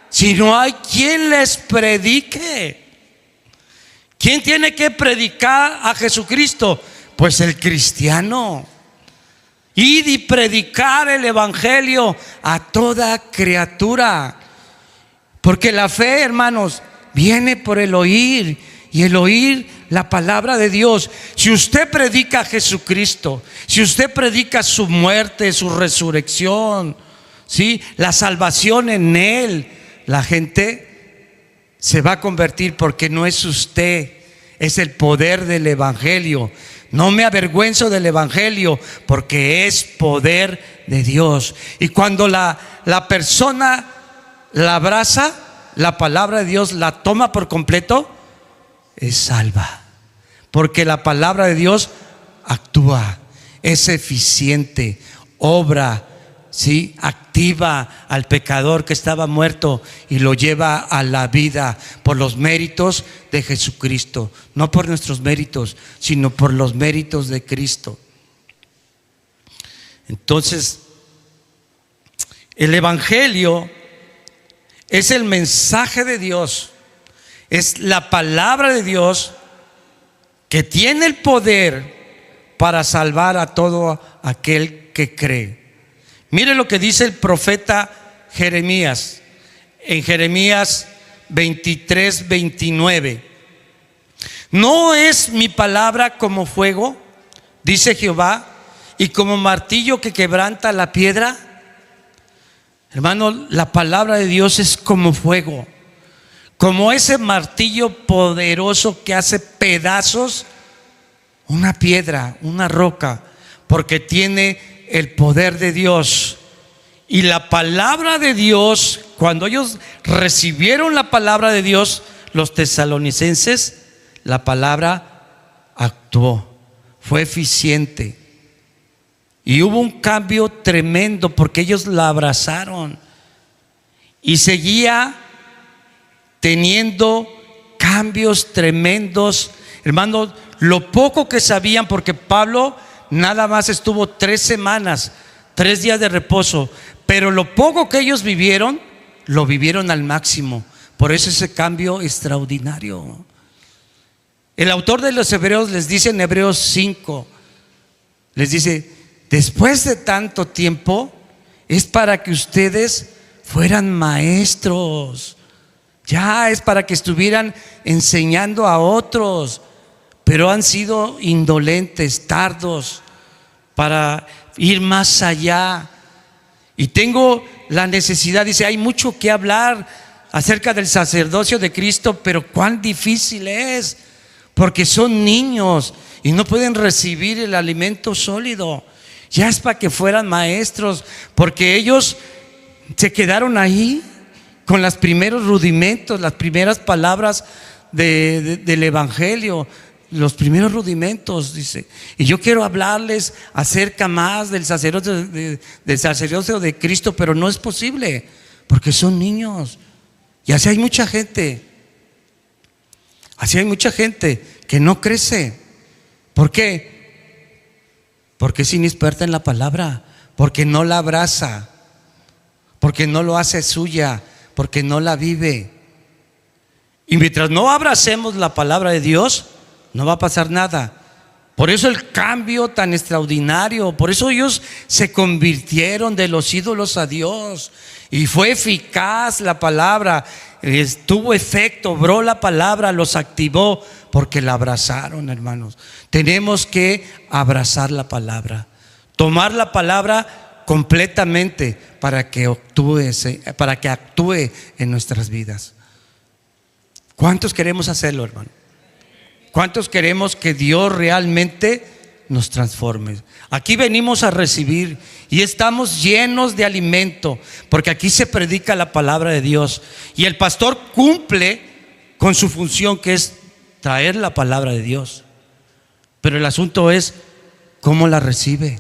si no hay quien les predique? ¿Quién tiene que predicar a Jesucristo? Pues el cristiano. Id y predicar el evangelio a toda criatura. Porque la fe, hermanos, viene por el oír, y el oír la palabra de Dios. Si usted predica a Jesucristo, si usted predica su muerte, su resurrección, ¿sí?, la salvación en Él, la gente se va a convertir, porque no es usted, es el poder del evangelio. No me avergüenzo del evangelio, porque es poder de Dios. Y cuando la persona la abraza, la palabra de Dios la toma por completo, es salva. Porque la palabra de Dios actúa, es eficiente, obra, ¿sí? Activa al pecador que estaba muerto y lo lleva a la vida por los méritos de Jesucristo. No por nuestros méritos, sino por los méritos de Cristo. Entonces, el evangelio es el mensaje de Dios, es la palabra de Dios que tiene el poder para salvar a todo aquel que cree. Mire lo que dice el profeta Jeremías, en Jeremías 23, 29. ¿No es mi palabra como fuego, dice Jehová, y como martillo que quebranta la piedra? Hermano, la palabra de Dios es como fuego, como ese martillo poderoso que hace pedazos una piedra, una roca, porque tiene el poder de Dios. Y la palabra de Dios, cuando ellos recibieron la palabra de Dios, los tesalonicenses, la palabra actuó, fue eficiente. Y hubo un cambio tremendo porque ellos la abrazaron y seguía teniendo cambios tremendos. Hermanos, lo poco que sabían, porque Pablo nada más estuvo 3 semanas, 3 días de reposo, pero lo poco que ellos vivieron, lo vivieron al máximo. Por eso ese cambio extraordinario. El autor de los Hebreos les dice en Hebreos 5, les dice: después de tanto tiempo es para que ustedes fueran maestros, ya es para que estuvieran enseñando a otros, pero han sido indolentes, tardos para ir más allá. Y tengo la necesidad, dice, hay mucho que hablar acerca del sacerdocio de Cristo, pero cuán difícil es, porque son niños y no pueden recibir el alimento sólido. Ya es para que fueran maestros, porque ellos se quedaron ahí con los primeros rudimentos, las primeras palabras del evangelio, los primeros rudimentos, dice. Y yo quiero hablarles acerca más del sacerdocio de Cristo, pero no es posible, porque son niños. Y así hay mucha gente, que no crece. ¿Por qué? Porque es inexperta en la palabra, porque no la abraza, porque no lo hace suya, porque no la vive. Y mientras no abracemos la palabra de Dios, no va a pasar nada. Por eso el cambio tan extraordinario, por eso ellos se convirtieron de los ídolos a Dios. Y fue eficaz la palabra, tuvo efecto, obró la palabra, los activó, porque la abrazaron, hermanos. Tenemos que abrazar la palabra, tomar la palabra completamente para que actúe en nuestras vidas. ¿Cuántos queremos hacerlo, hermano? ¿Cuántos queremos que Dios realmente nos transforme? Aquí venimos a recibir y estamos llenos de alimento, porque aquí se predica la palabra de Dios y el pastor cumple con su función, que es traer la palabra de Dios. Pero el asunto es cómo la recibe.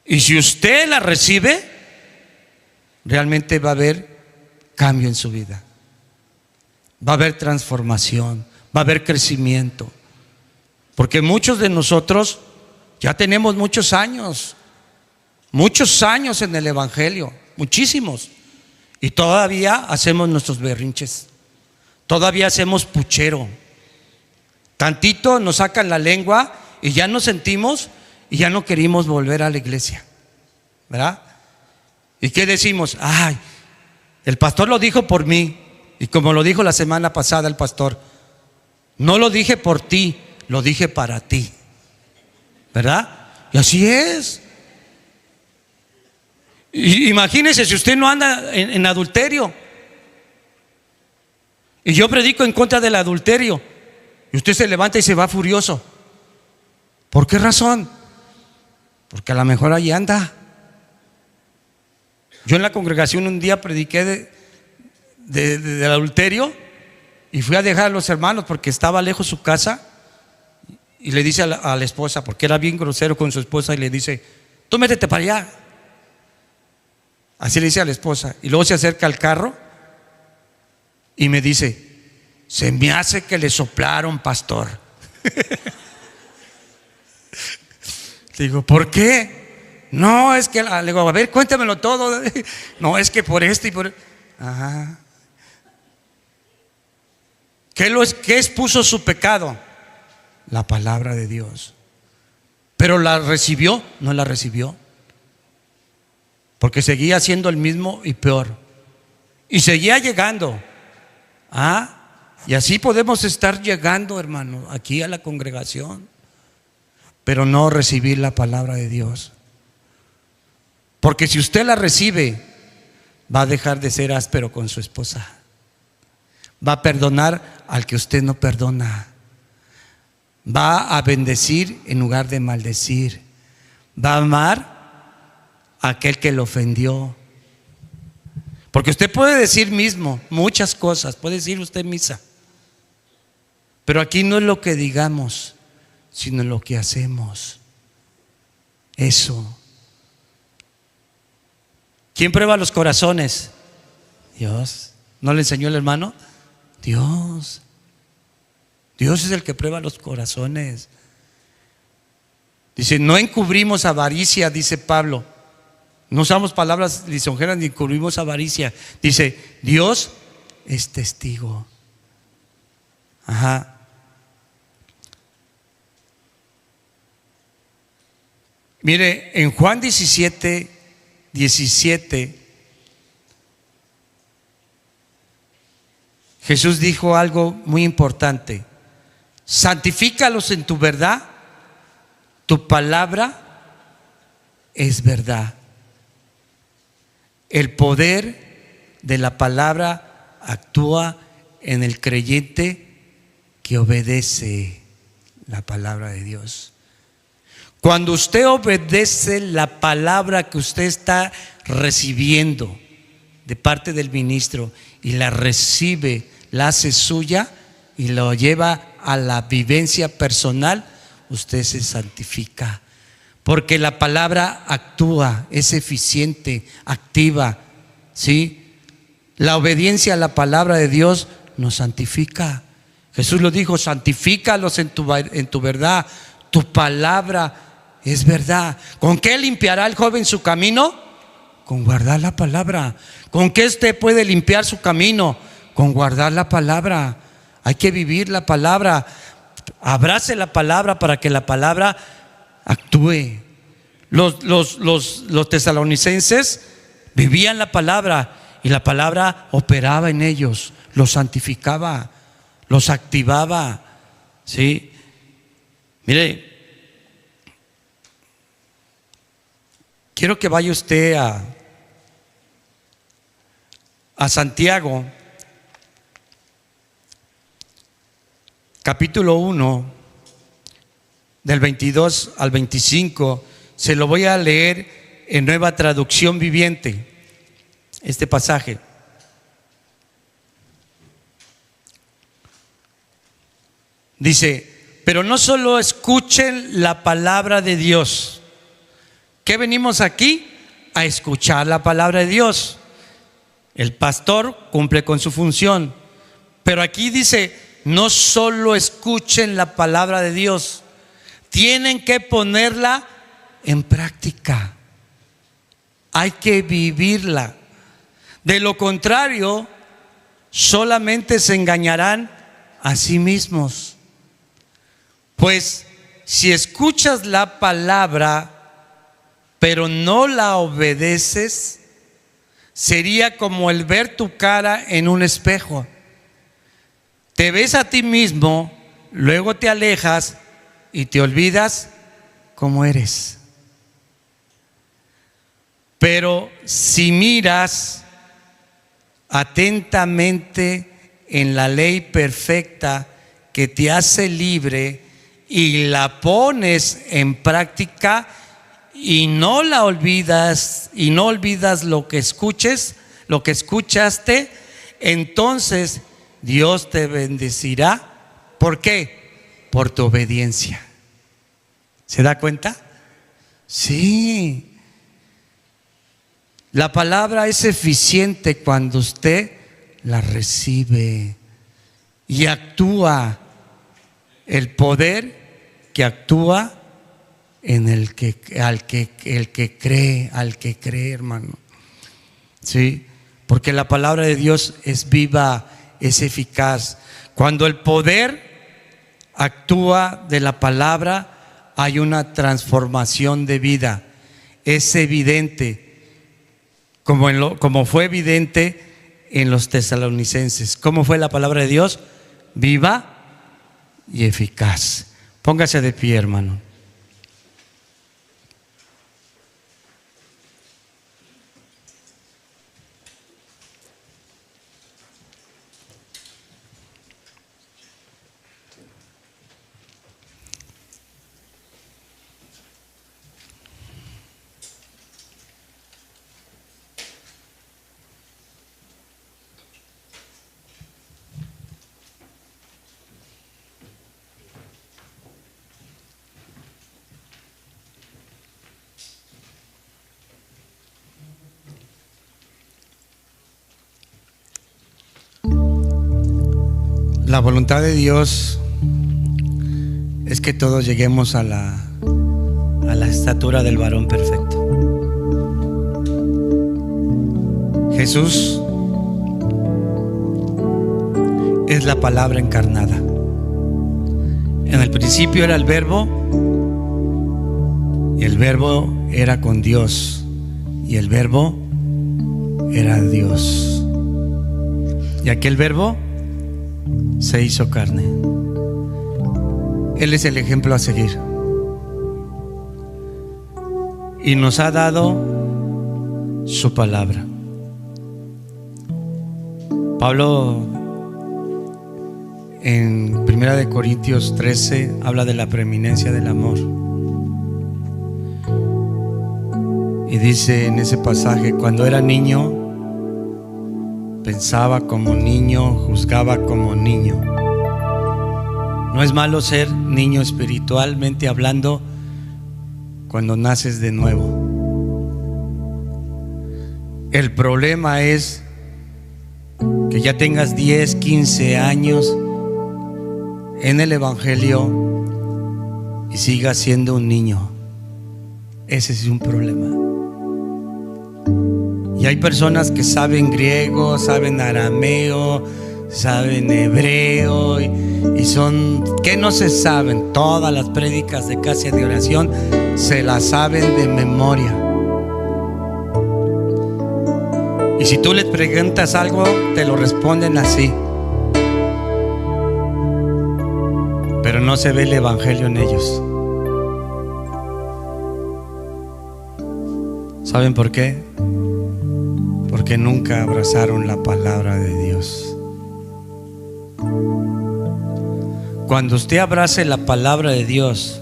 Y si usted la recibe, realmente va a haber cambio en su vida, va a haber transformación, va a haber crecimiento. Porque muchos de nosotros ya tenemos muchos años en el evangelio, muchísimos, y todavía hacemos nuestros berrinches, todavía hacemos puchero. Tantito nos sacan la lengua y ya nos sentimos y ya no queremos volver a la iglesia, ¿verdad? ¿Y qué decimos? Ay, el pastor lo dijo por mí. Y como lo dijo la semana pasada el pastor, no lo dije por ti, lo dije para ti, ¿verdad? Y así es. Y imagínese si usted no anda en adulterio y yo predico en contra del adulterio y usted se levanta y se va furioso ¿Por qué razón? Porque a lo mejor ahí anda. Yo en la congregación un día prediqué del adulterio y fui a dejar a los hermanos porque estaba lejos su casa, y le dice a la esposa, porque era bien grosero con su esposa, y le dice: tú métete para allá. Así le dice a la esposa, y luego se acerca al carro y me dice: se me hace que le soplaron, pastor. Le digo: ¿por qué? No, es que, le digo: a ver, cuéntamelo todo. No, es que por esto y por... Ajá. ¿Qué expuso su pecado? La palabra de Dios. Pero ¿la recibió? No la recibió, porque seguía siendo el mismo y peor, y seguía llegando. Y así podemos estar llegando, hermano, aquí a la congregación, pero no recibir la palabra de Dios. Porque si usted la recibe, va a dejar de ser áspero con su esposa, va a perdonar al que usted no perdona, va a bendecir en lugar de maldecir, va a amar a aquel que lo ofendió. Porque usted puede decir mismo muchas cosas, puede decir usted misa, pero aquí no es lo que digamos, sino lo que hacemos. Eso. ¿Quién prueba los corazones? Dios. ¿No le enseñó el hermano? Dios. Dios es el que prueba los corazones. Dice: no encubrimos avaricia, dice Pablo. No usamos palabras lisonjeras ni encubrimos avaricia. Dice: Dios es testigo. Ajá. Mire, en Juan 17, 17, Jesús dijo algo muy importante: santifícalos en tu verdad, tu palabra es verdad. El poder de la palabra actúa en el creyente que obedece la palabra de Dios. Cuando usted obedece la palabra que usted está recibiendo de parte del ministro y la recibe, la hace suya y lo lleva a la vivencia personal, usted se santifica. Porque la palabra actúa, es eficiente, activa, ¿sí? La obediencia a la palabra de Dios nos santifica. Jesús lo dijo: santifícalos en tu verdad, tu palabra es verdad. ¿Con qué limpiará el joven su camino? Con guardar la palabra. ¿Con qué usted puede limpiar su camino? Con guardar la palabra. Hay que vivir la palabra. Abrace la palabra para que la palabra actúe. Los tesalonicenses vivían la palabra y la palabra operaba en ellos, los santificaba, los activaba, ¿sí? Mire, quiero que vaya usted a Santiago, capítulo 1, del 22 al 25. Se lo voy a leer en Nueva Traducción Viviente, este pasaje. Dice: pero no solo escuchen la palabra de Dios. ¿Qué venimos aquí? A escuchar la palabra de Dios. El pastor cumple con su función, pero aquí dice: no solo escuchen la palabra de Dios, tienen que ponerla en práctica. Hay que vivirla. De lo contrario, solamente se engañarán a sí mismos. Pues si escuchas la palabra pero no la obedeces, sería como el ver tu cara en un espejo. Te ves a ti mismo, luego te alejas y te olvidas cómo eres. Pero si miras atentamente en la ley perfecta que te hace libre y la pones en práctica y no la olvidas, y no olvidas lo que escuchaste, entonces Dios te bendecirá. ¿Por qué? Por tu obediencia. ¿Se da cuenta? Sí. La palabra es eficiente cuando usted la recibe y actúa. El poder que actúa en el que cree, hermano. Sí, porque la palabra de Dios es viva, es eficaz. Cuando el poder actúa de la palabra, hay una transformación de vida. Es evidente, como fue evidente en los tesalonicenses. ¿Cómo fue la palabra de Dios? Viva y eficaz. Póngase de pie, hermano. La voluntad de Dios es que todos lleguemos a la estatura del varón perfecto. Jesús es la palabra encarnada. En el principio era el Verbo, y el Verbo era con Dios, y el Verbo era Dios. Y aquel Verbo se hizo carne. Él es el ejemplo a seguir y nos ha dado su palabra. Pablo en 1 Corintios 13 habla de la preeminencia del amor y dice en ese pasaje: cuando era niño pensaba como niño, juzgaba como niño. No es malo ser niño espiritualmente hablando cuando naces de nuevo. El problema es que ya tengas 10, 15 años en el Evangelio y sigas siendo un niño. Ese es un problema. Y hay personas que saben griego, saben arameo, saben hebreo y son, ¿qué no se saben? Todas las prédicas de casa de oración se las saben de memoria. Y si tú les preguntas algo, te lo responden así. Pero no se ve el evangelio en ellos. ¿Saben por qué? Porque nunca abrazaron la palabra de Dios. Cuando usted abrace la palabra de Dios,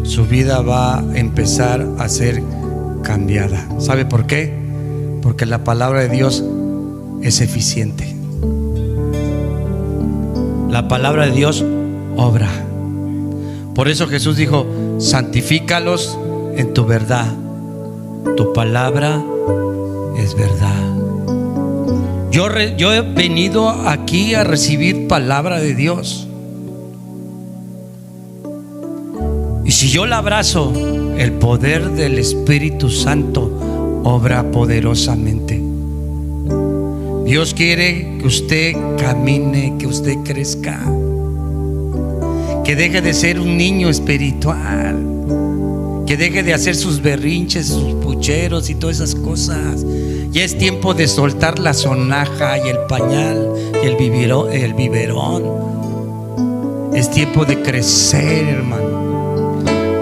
su vida va a empezar a ser cambiada. ¿Sabe por qué? Porque la palabra de Dios es eficiente. La palabra de Dios obra. Por eso Jesús dijo: santifícalos en tu verdad. Tu palabra es verdad. Yo he venido aquí a recibir palabra de Dios. Y si yo la abrazo, el poder del Espíritu Santo obra poderosamente. Dios quiere que usted camine, que usted crezca, que deje de ser un niño espiritual, que deje de hacer sus berrinches, sus pucheros y todas esas cosas. Ya es tiempo de soltar la sonaja y el pañal y el biberón. Es tiempo de crecer, hermano.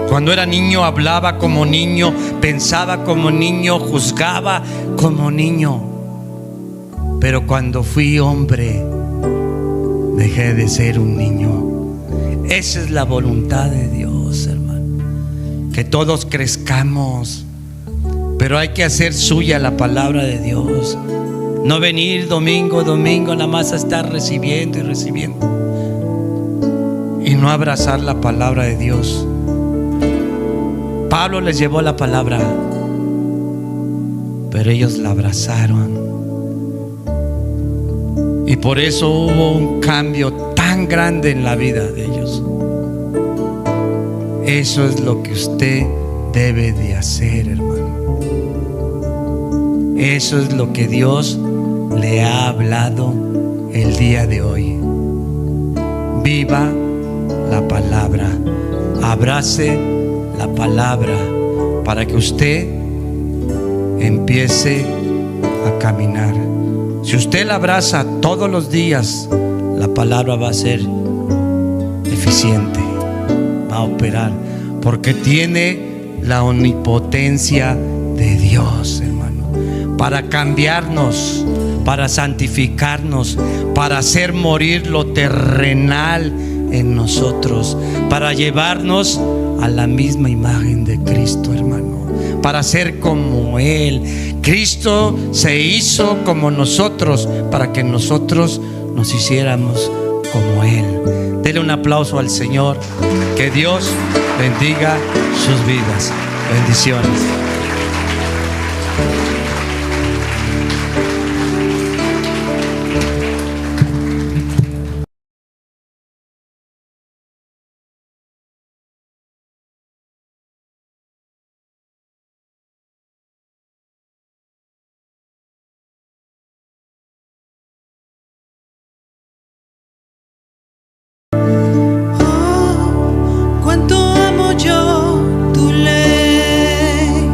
Cuando era niño hablaba como niño, pensaba como niño, juzgaba como niño. Pero cuando fui hombre, dejé de ser un niño Esa es la voluntad de Dios, hermano. Que todos crezcamos, pero hay que hacer suya la palabra de Dios. No venir domingo a domingo nada más a estar recibiendo y recibiendo y no abrazar la palabra de Dios. Pablo les llevó la palabra, pero ellos la abrazaron. Y por eso hubo un cambio tan grande en la vida de ellos. Eso es lo que usted debe de hacer, hermano. Eso es lo que Dios le ha hablado el día de hoy. Viva la palabra, abrace la palabra para que usted empiece a caminar. Si usted la abraza todos los días, la palabra va a ser eficiente, va a operar, porque tiene la omnipotencia de Dios, hermano, para cambiarnos, para santificarnos, para hacer morir lo terrenal en nosotros, para llevarnos a la misma imagen de Cristo, hermano, para ser como Él. Cristo se hizo como nosotros para que nosotros nos hiciéramos como Él. Dele un aplauso al Señor. Que Dios bendiga sus vidas. Bendiciones. Cuánto amo yo tu ley.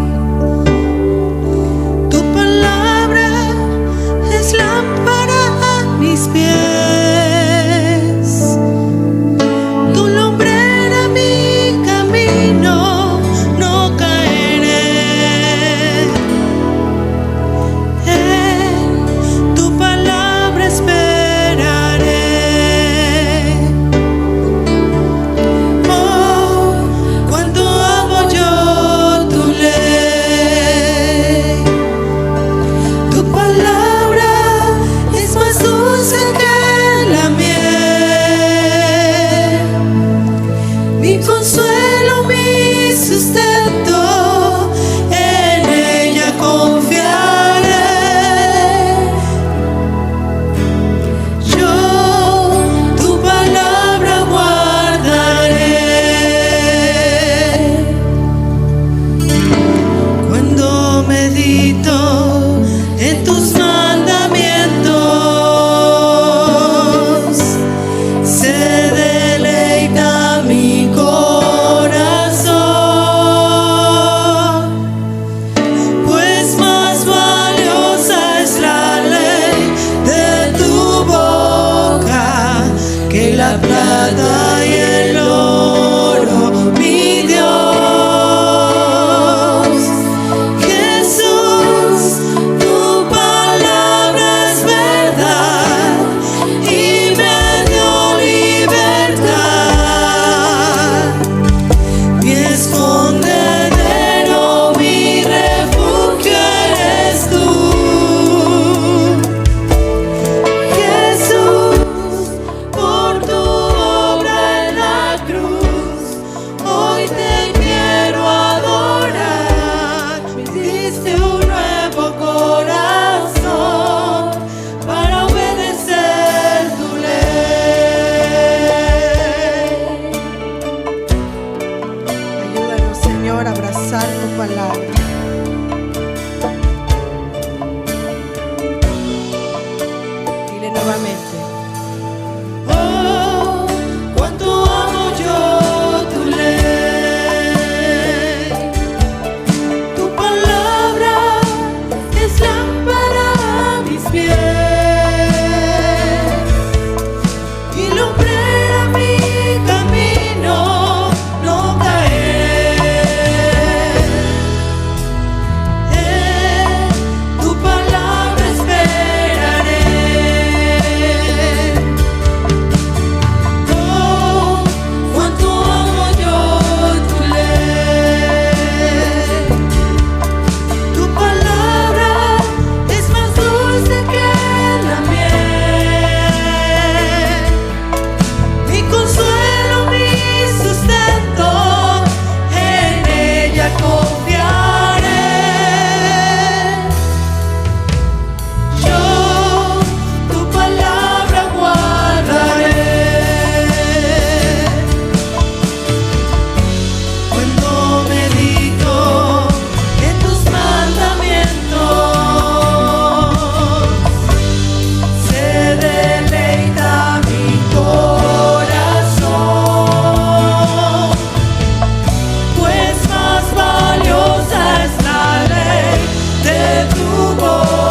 tu voz.